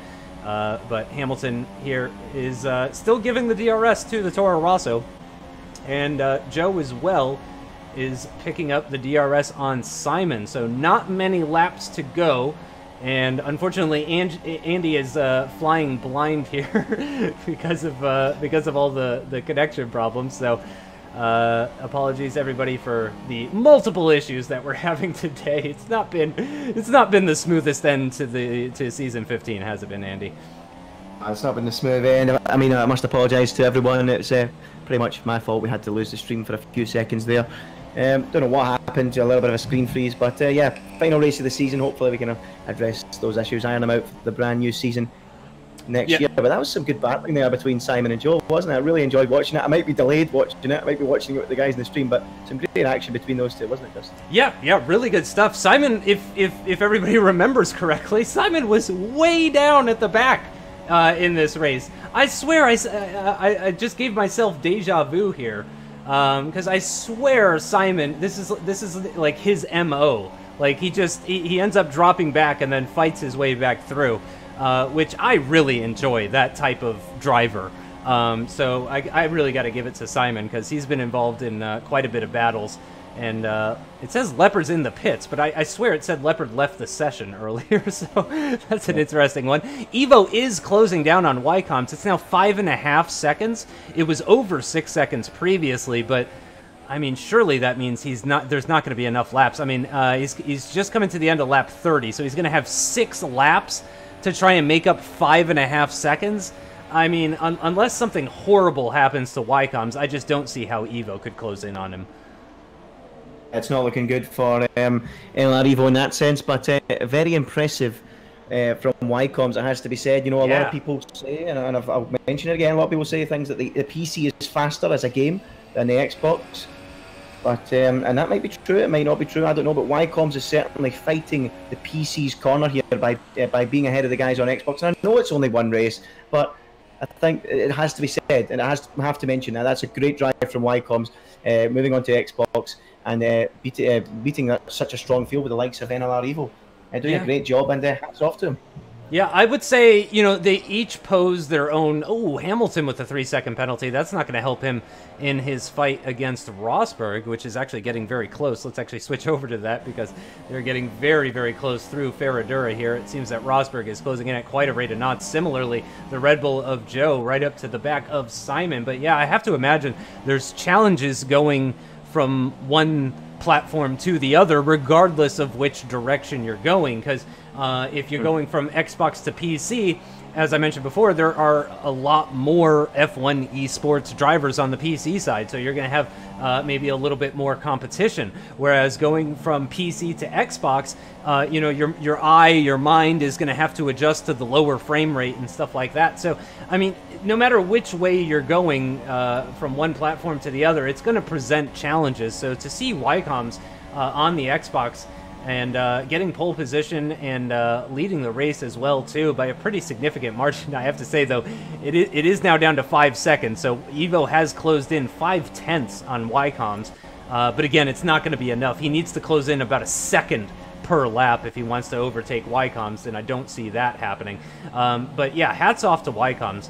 But Hamilton here is still giving the DRS to the Toro Rosso. And Joe as well is picking up the DRS on Simon. So not many laps to go. And unfortunately, Andy is flying blind here because of all the connection problems. So Apologies everybody for the multiple issues that we're having today. It's not been the smoothest end to season 15, has it been, Andy? It's not been the smooth end. I mean, I must apologise to everyone. It's pretty much my fault. We had to lose the stream for a few seconds there. Don't know what happened, a little bit of a screen freeze, but yeah, final race of the season. Hopefully we can address those issues, iron them out for the brand new season next year. But that was some good battling there between Simon and Joe, wasn't it? I really enjoyed watching it. I might be delayed watching it. I might be watching it with the guys in the stream, but some great action between those two, wasn't it, Chris? Yeah, really good stuff. Simon, if everybody remembers correctly, Simon was way down at the back in this race. I swear I just gave myself deja vu here. Because I swear Simon, this is like his MO. Like he ends up dropping back and then fights his way back through, which I really enjoy, that type of driver. So I really got to give it to Simon, because he's been involved in quite a bit of battles. And it says Leopard's in the pits, but I swear it said Leopard left the session earlier, so that's an interesting one. Evo is closing down on Ycoms. It's now 5.5 seconds. It was over 6 seconds previously, but I mean, surely that means there's not going to be enough laps. I mean, he's just coming to the end of lap 30, so he's going to have 6 laps to try and make up 5.5 seconds. I mean, unless something horrible happens to Ycoms, I just don't see how Evo could close in on him. It's not looking good for LR Evo in that sense, but very impressive from Ycoms, it has to be said. You know, a lot of people say, and I'll mention it again, a lot of people say things that the PC is faster as a game than the Xbox. But and that might be true, it might not be true, I don't know, but Ycoms is certainly fighting the PC's corner here by being ahead of the guys on Xbox. And I know it's only one race, but I think it has to be said, and I have to mention that that's a great drive from Ycoms, moving on to Xbox and beating such a strong field with the likes of NLR Evo. Doing a great job, and hats off to him. Yeah, I would say, you know, they each pose their own... Oh, Hamilton with a 3-second penalty. That's not going to help him in his fight against Rosberg, which is actually getting very close. Let's actually switch over to that, because they're getting very, very close through Ferradura here. It seems that Rosberg is closing in at quite a rate of knots. Similarly, the Red Bull of Joe right up to the back of Simon. But yeah, I have to imagine there's challenges going from one platform to the other, regardless of which direction you're going, because if you're going from Xbox to PC, as I mentioned before, there are a lot more F1 esports drivers on the PC side, so you're going to have maybe a little bit more competition. Whereas going from PC to Xbox, you know, your mind is going to have to adjust to the lower frame rate and stuff like that. So, I mean, no matter which way you're going from one platform to the other, it's going to present challenges. So to see Ycoms on the Xbox and getting pole position and leading the race as well, too, by a pretty significant margin. I have to say, though, it is now down to 5 seconds, so Evo has closed in 5/10 on Ycoms. But again, it's not going to be enough. He needs to close in about a second per lap if he wants to overtake Ycoms, and I don't see that happening. But yeah, hats off to Ycoms.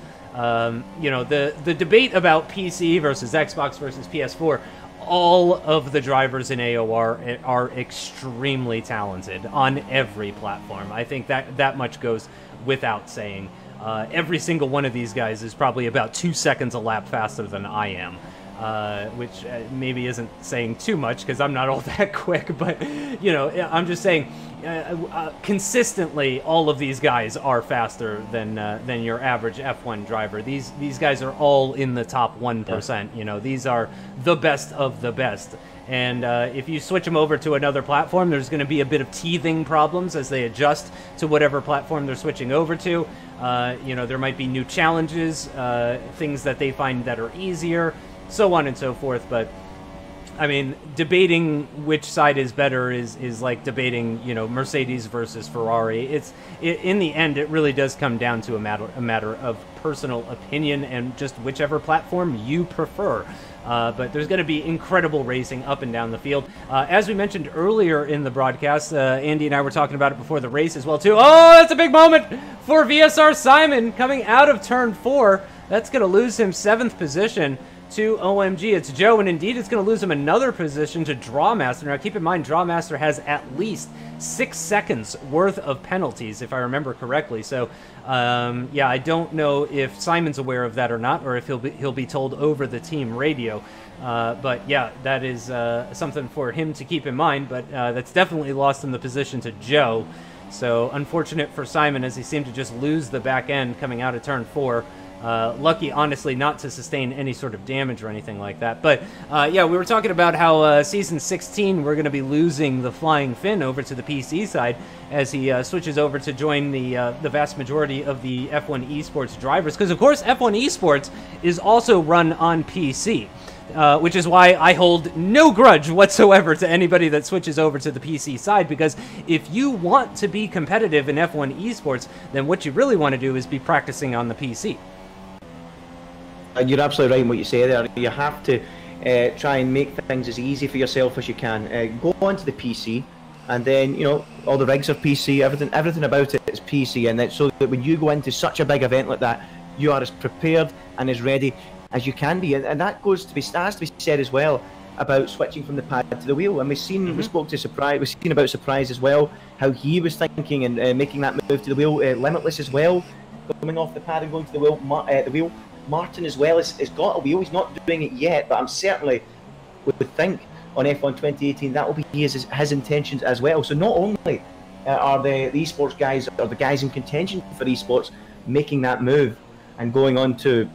You know, the debate about PC versus Xbox versus PS4, all of the drivers in AOR are extremely talented on every platform. I think that much goes without saying. Every single one of these guys is probably about 2 seconds a lap faster than I am. Which maybe isn't saying too much, because I'm not all that quick, but, you know, I'm just saying, consistently, all of these guys are faster than your average F1 driver. These guys are all in the top 1%, you know, these are the best of the best. And if you switch them over to another platform, there's going to be a bit of teething problems as they adjust to whatever platform they're switching over to. You know, there might be new challenges, things that they find that are easier, so on and so forth. But I mean, debating which side is better is like debating, you know, Mercedes versus Ferrari. In the end, it really does come down to a matter of personal opinion and just whichever platform you prefer. But there's going to be incredible racing up and down the field. As we mentioned earlier in the broadcast, Andy and I were talking about it before the race as well, too. Oh, that's a big moment for VSR Simon coming out of turn 4. That's going to lose him 7th position. to OMG. It's Joe, and indeed it's going to lose him another position to Drawmaster. Now, keep in mind, Drawmaster has at least 6 seconds worth of penalties, if I remember correctly. So, yeah, I don't know if Simon's aware of that or not, or if he'll be told over the team radio. But yeah, that is something for him to keep in mind. But that's definitely lost him the position to Joe. So unfortunate for Simon, as he seemed to just lose the back end coming out of turn 4. Lucky, honestly, not to sustain any sort of damage or anything like that. But yeah, we were talking about how Season 16, we're going to be losing the Flying Finn over to the PC side as he switches over to join the vast majority of the F1 Esports drivers. Because, of course, F1 Esports is also run on PC. Which is why I hold no grudge whatsoever to anybody that switches over to the PC side, because if you want to be competitive in F1 Esports, then what you really want to do is be practicing on the PC. You're absolutely right in what you say there. You have to try and make things as easy for yourself as you can. Go onto the PC, and then, you know, all the rigs are PC, everything about it is PC, and so that when you go into such a big event like that, you are as prepared and as ready as you can be, and that has to be said as well about switching from the pad to the wheel. And we spoke to Surprise, we've seen about Surprise as well, how he was thinking and making that move to the wheel. Limitless as well, coming off the pad and going to the wheel. Martin as well has got a wheel. He's not doing it yet, but I'm certainly would think on F1 2018 that will be his intentions as well. So not only are the esports guys, or the guys in contention for esports, making that move and going on to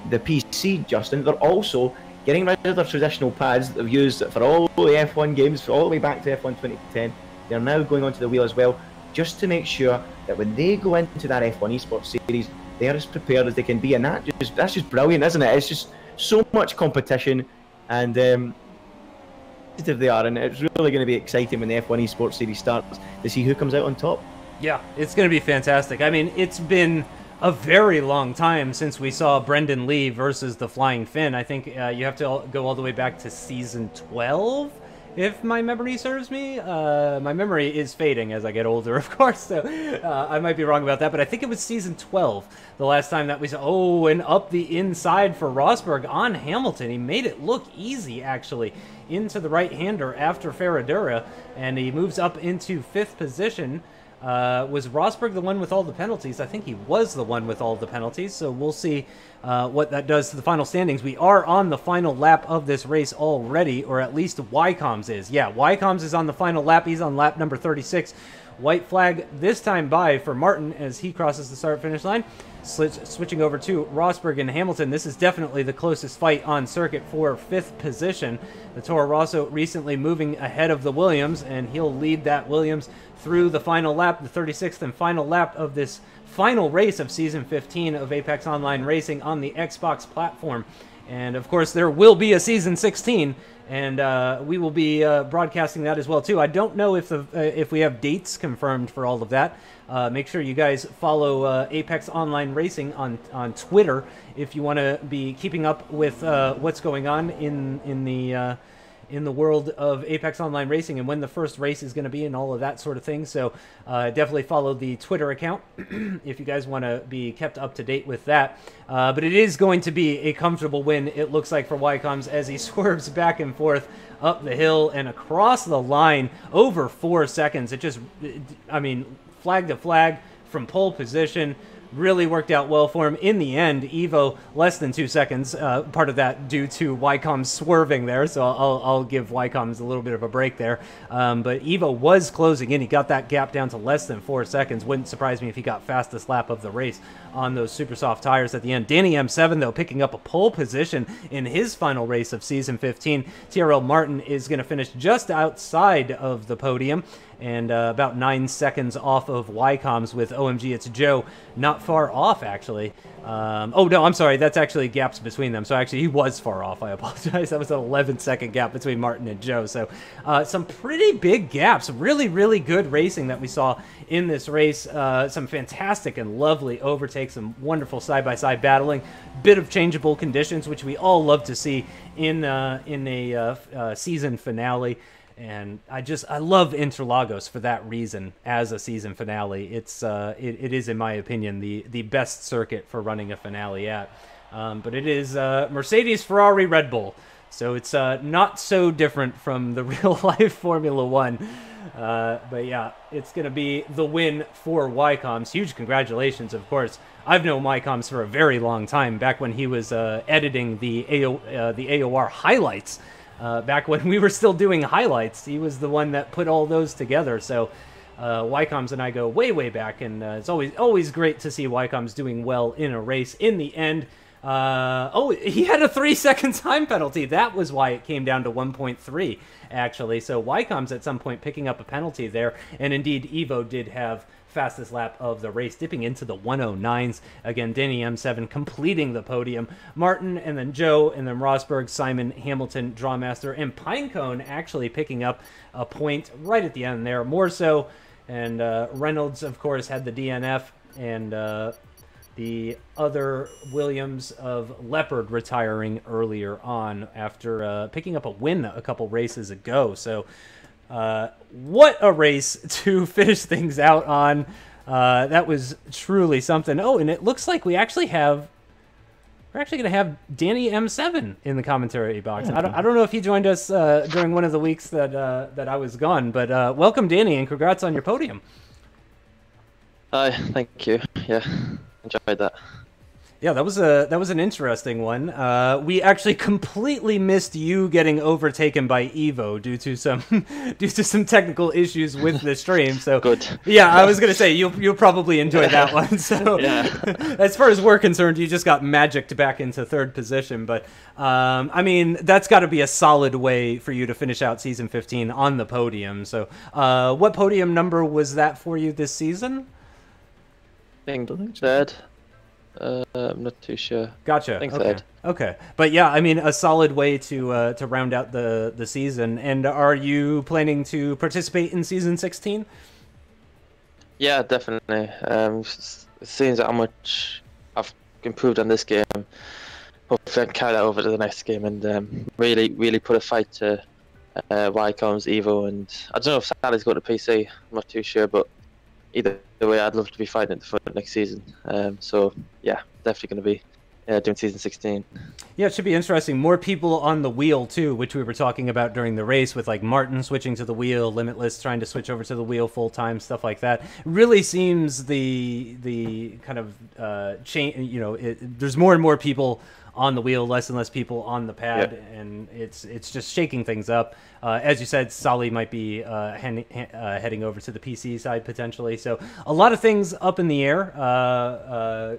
the PC, Justin, they're also getting rid of their traditional pads that they've used for all the F1 games, all the way back to F1 2010. They're now going onto the wheel as well, just to make sure that when they go into that F1 Esports series, they're as prepared as they can be. And that's just brilliant, isn't it? It's just so much competition, and they are, and it's really going to be exciting when the F1 Esports series starts to see who comes out on top. Yeah, it's going to be fantastic. I mean, it's been a very long time since we saw Brendan Lee versus the Flying Finn. I think you have to go all the way back to season 12, if my memory serves me. My memory is fading as I get older, of course, so I might be wrong about that, but I think it was season 12 the last time that we saw. Oh, and up the inside for Rosberg on Hamilton. He made it look easy, actually, into the right-hander after Ferradura, and he moves up into 5th position. Was Rosberg the one with all the penalties? I think he was the one with all the penalties, so we'll see what that does to the final standings. We are on the final lap of this race already, or at least Ycoms is. Yeah, Ycoms is on the final lap. He's on lap number 36. White flag this time by for Martin as he crosses the start-finish line. Switching over to Rosberg and Hamilton. This is definitely the closest fight on circuit for 5th position. The Toro Rosso recently moving ahead of the Williams, and he'll lead that Williams through the final lap, the 36th and final lap of this final race of Season 15 of Apex Online Racing on the Xbox platform. And, of course, there will be a Season 16, and we will be broadcasting that as well, too. I don't know if we have dates confirmed for all of that. Make sure you guys follow Apex Online Racing on Twitter if you want to be keeping up with what's going on in the world of Apex Online Racing and when the first race is going to be and all of that sort of thing. So definitely follow the Twitter account if you guys want to be kept up to date with that. But it is going to be a comfortable win, it looks like, for Ycoms as he swerves back and forth up the hill and across the line over 4 seconds. It just, I mean, flag to flag from pole position. Really worked out well for him. In the end, Evo less than 2 seconds, part of that due to Ycoms swerving there, so I'll give Ycoms a little bit of a break there. But Evo was closing in. He got that gap down to less than 4 seconds. Wouldn't surprise me if he got fastest lap of the race on those super soft tires at the end. Danny M7, though, picking up a pole position in his final race of Season 15. TRL Martin is going to finish just outside of the podium, and about 9 seconds off of Ycoms with OMG It's Joe not far off, actually. Oh, no, I'm sorry. That's actually gaps between them. So actually, he was far off. I apologize. That was an 11-second gap between Martin and Joe. So some pretty big gaps. Really, really good racing that we saw in this race. Some fantastic and lovely overtakes. Some wonderful side-by-side battling. Bit of changeable conditions, which we all love to see in a season finale. And I love Interlagos for that reason as a season finale. It is, in my opinion, the best circuit for running a finale at. But it is Mercedes, Ferrari, Red Bull. So it's not so different from the real-life Formula 1. But yeah, it's going to be the win for Wycoms. Huge congratulations, of course. I've known Wycoms for a very long time, back when he was editing the AOR highlights. Back when we were still doing highlights, he was the one that put all those together. So Wycoms and I go way, way back, and it's always great to see Wycoms doing well in a race. In the end, oh, he had a 3-second time penalty. That was why it came down to 1.3, actually. So Wycoms at some point picking up a penalty there, and indeed Evo did have fastest lap of the race, dipping into the 109s. Again, Danny M7 completing the podium. Martin, and then Joe, and then Rosberg, Simon, Hamilton, Drawmaster, and Pinecone actually picking up a point right at the end there, more so. And Reynolds, of course, had the DNF, and the other Williams of Leopard retiring earlier on after picking up a win a couple races ago. So what a race to finish things out on. That was truly something. Oh, and it looks like we're actually going to have Danny M7 in the commentary box. I don't know if he joined us during one of the weeks that I was gone, but welcome, Danny, and congrats on your podium. Thank you. Yeah, enjoyed that. Yeah, that was an interesting one. We actually completely missed you getting overtaken by Evo due to some technical issues with the stream. So good. Yeah, I was gonna say you'll probably enjoy that one. So yeah. As far as we're concerned, you just got magicked back into third position. But I mean, that's got to be a solid way for you to finish out season 15 on the podium. So what podium number was that for you this season? I think third. I'm not too sure. Gotcha. I think okay. third. Okay, but yeah, I mean, a solid way to round out the season. And are you planning to participate in season 16? Yeah, definitely. It seems how much I've improved on this game. Hopefully, I can carry that over to the next game and really put a fight to Wycoms, Evo, and I don't know if Sally's got a PC. I'm not too sure, but either way, I'd love to be fighting it for next season. So yeah, definitely going to be doing season 16. Yeah, it should be interesting. More people on the wheel too, which we were talking about during the race, with like Martin switching to the wheel, Limitless trying to switch over to the wheel full time, stuff like that. Really seems the kind of change. You know, there's more and more people on the wheel, less and less people on the pad, yep. And it's just shaking things up. As you said, Solly might be heading over to the PC side potentially. So a lot of things up in the air.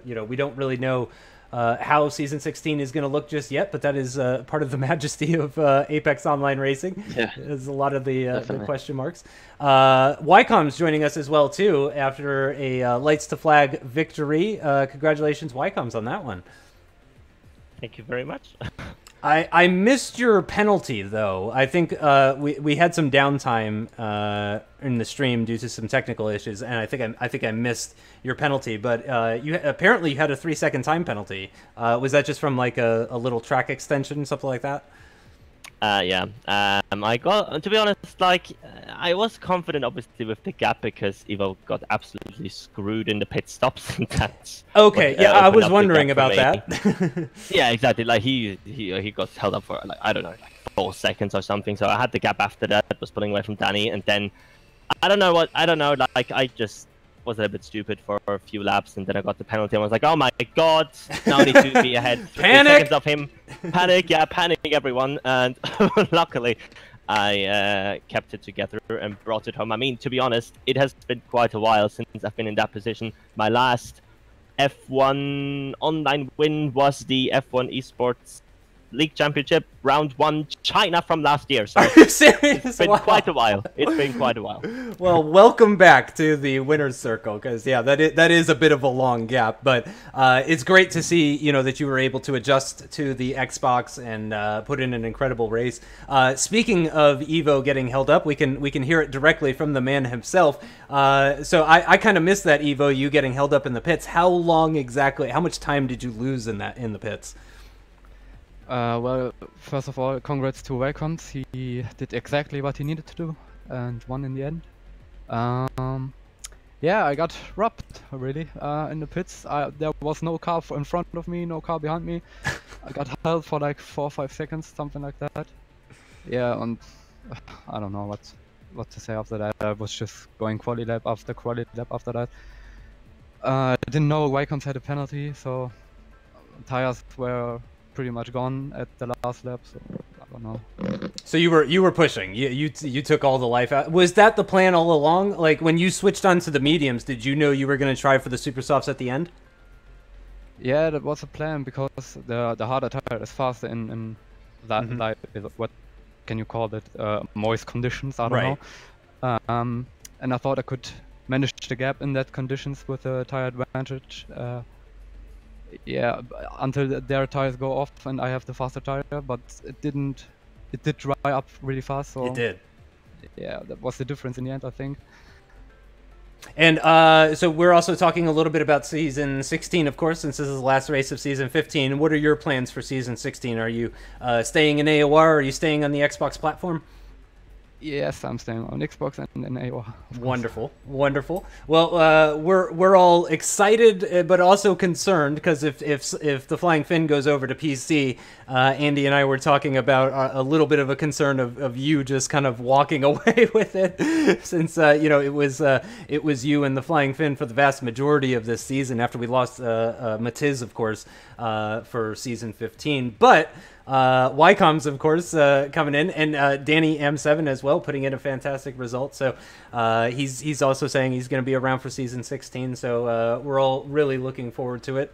You know, we don't really know how season 16 is going to look just yet, but that is part of the majesty of Apex Online Racing. Yeah, there's a lot of the question marks. Wycom's joining us as well too after a lights to flag victory. Congratulations, Wycom's, on that one. Thank you very much. I missed your penalty though. I think we had some downtime in the stream due to some technical issues, and I think I missed your penalty. But you apparently you had a 3-second time penalty. Was that just from like a little track extension, something like that? Yeah. I got, to be honest, like I was confident, obviously, with the gap because Evo got absolutely screwed in the pit stops. And that's okay. Yeah, I was wondering about that. Yeah, exactly. Like he got held up for like I don't know, like 4 seconds or something. So I had the gap after that. Was pulling away from Danny, and then I don't know. Like I just was a bit stupid for a few laps, and then I got the penalty. And I was like, oh my god, now I need to be ahead 3 seconds of him. Panic, yeah, panic, everyone. And luckily, I kept it together and brought it home. I mean, to be honest, it has been quite a while since I've been in that position. My last F1 online win was the F1 Esports League Championship Round 1 China from last year. So are you serious? It's been quite a while. It's been quite a while. Well, welcome back to the winner's circle, because yeah, that is a bit of a long gap, but it's great to see, you know, that you were able to adjust to the Xbox and put in an incredible race. Speaking of Evo getting held up, we can hear it directly from the man himself. So I kind of missed that, Evo, you getting held up in the pits. How long exactly? How much time did you lose in the pits? Well, first of all, congrats to Wycoms. He did exactly what he needed to do and won in the end. Yeah, I got robbed really in the pits. There was no car in front of me, no car behind me. I got held for like 4 or 5 seconds, something like that. Yeah, and I don't know what to say after that. I was just going quali lap after quali lap after that. I didn't know Wycombe had a penalty, so tires were pretty much gone at the last lap. So I don't know. So you were pushing. You took all the life out. Was that the plan all along? Like when you switched onto the mediums, did you know you were going to try for the super softs at the end? Yeah, that was a plan because the harder tire is faster in that like what can you call it, moist conditions. I don't know. And I thought I could manage the gap in that conditions with a tire advantage. Yeah, until their tires go off and I have the faster tire, but it didn't. It did dry up really fast. So it did. Yeah, that was the difference in the end, I think. And so we're also talking a little bit about season 16, of course, since this is the last race of season 15. What are your plans for season 16? Are you staying in AOR? Or are you staying on the Xbox platform? Yes, I'm staying on Xbox and AOR. Wonderful, wonderful. Well, we're all excited, but also concerned because if the Flying Finn goes over to PC, Andy and I were talking about a little bit of a concern of you just kind of walking away with it, since you know it was you and the Flying Finn for the vast majority of this season after we lost Matiz, of course, for season 15, but. Wycombe's, of course, coming in, and Danny M7 as well, putting in a fantastic result. So he's also saying he's going to be around for season 16. So we're all really looking forward to it.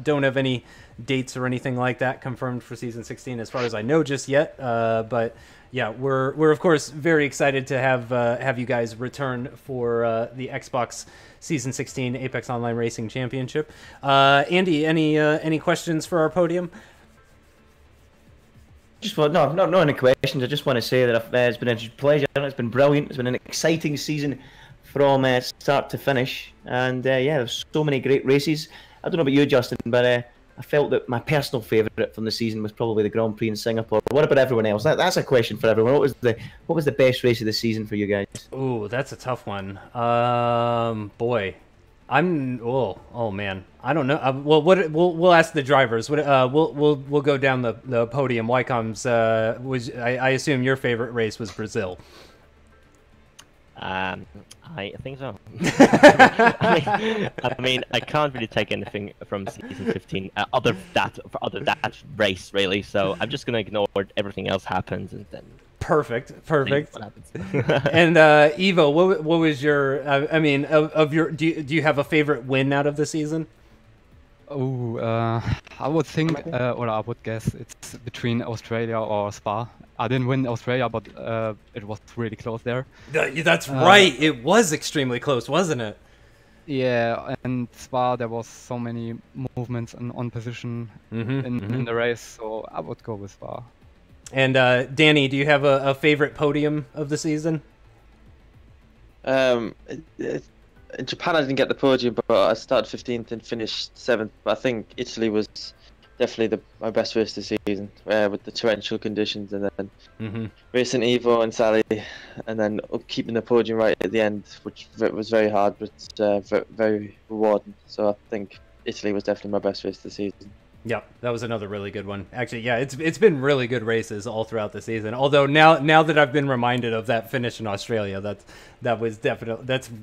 Don't have any dates or anything like that confirmed for season 16, as far as I know just yet. But yeah, we're of course very excited to have you guys return for the Xbox season 16 Apex Online Racing Championship. Andy, any questions for our podium? Just not any questions. I just want to say that it's been a pleasure. It's been brilliant. It's been an exciting season from start to finish. And yeah, there's so many great races. I don't know about you, Justin, but I felt that my personal favourite from the season was probably the Grand Prix in Singapore. What about everyone else? That's a question for everyone. What was the best race of the season for you guys? Ooh, that's a tough one. Boy. Oh man, I don't know. Well, we'll ask the drivers. We'll go down the podium. Wycombe's I assume your favorite race was Brazil. I think so. I mean, I can't really take anything from season 15 other that race really. So I'm just gonna ignore everything else happens and then. Perfect. What happens. And Evo, what was your? I mean, of your, do you have a favorite win out of the season? Oh, I would think, or I would guess, it's between Australia or Spa. I didn't win Australia, but it was really close there. That's right. It was extremely close, wasn't it? Yeah, and Spa, there was so many movements on position in the race, so I would go with Spa. And Danny, do you have a favorite podium of the season? In Japan, I didn't get the podium, but I started 15th and finished 7th. But I think Italy was definitely my best race this season, with the torrential conditions, and then racing Evo and Sally, and then keeping the podium right at the end, which was very hard, but very rewarding. So I think Italy was definitely my best race this season. Yeah, that was another really good one. Actually, yeah, it's been really good races all throughout the season. Although now that I've been reminded of that finish in Australia, that's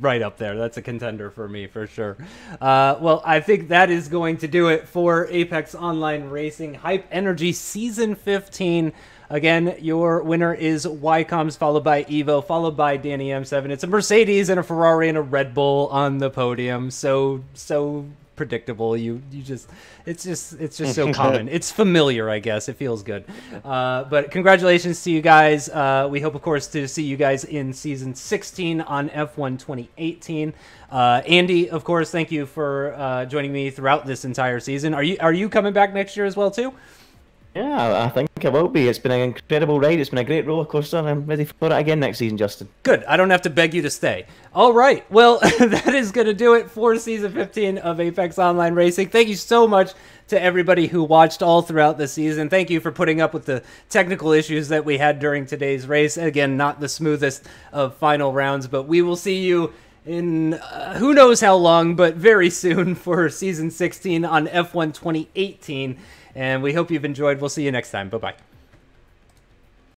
right up there. That's a contender for me for sure. Well, I think that is going to do it for Apex Online Racing Hype Energy Season 15. Again, your winner is Wycombe's, followed by Evo, followed by Danny M7. It's a Mercedes and a Ferrari and a Red Bull on the podium. So predictable. It's just so common. It's familiar, I guess. It feels good. But congratulations to you guys. We hope, of course, to see you guys in season 16 on F1 2018. Andy, of course, thank you for joining me throughout this entire season. Are you coming back next year as well too? Yeah, I think I will be. It's been an incredible ride. It's been a great roller coaster, and I'm ready for it again next season, Justin. Good. I don't have to beg you to stay. All right. Well, that is going to do it for season 15 of Apex Online Racing. Thank you so much to everybody who watched all throughout the season. Thank you for putting up with the technical issues that we had during today's race. Again, not the smoothest of final rounds, but we will see you in who knows how long, but very soon for Season 16 on F1 2018. And we hope you've enjoyed. We'll see you next time. Bye-bye.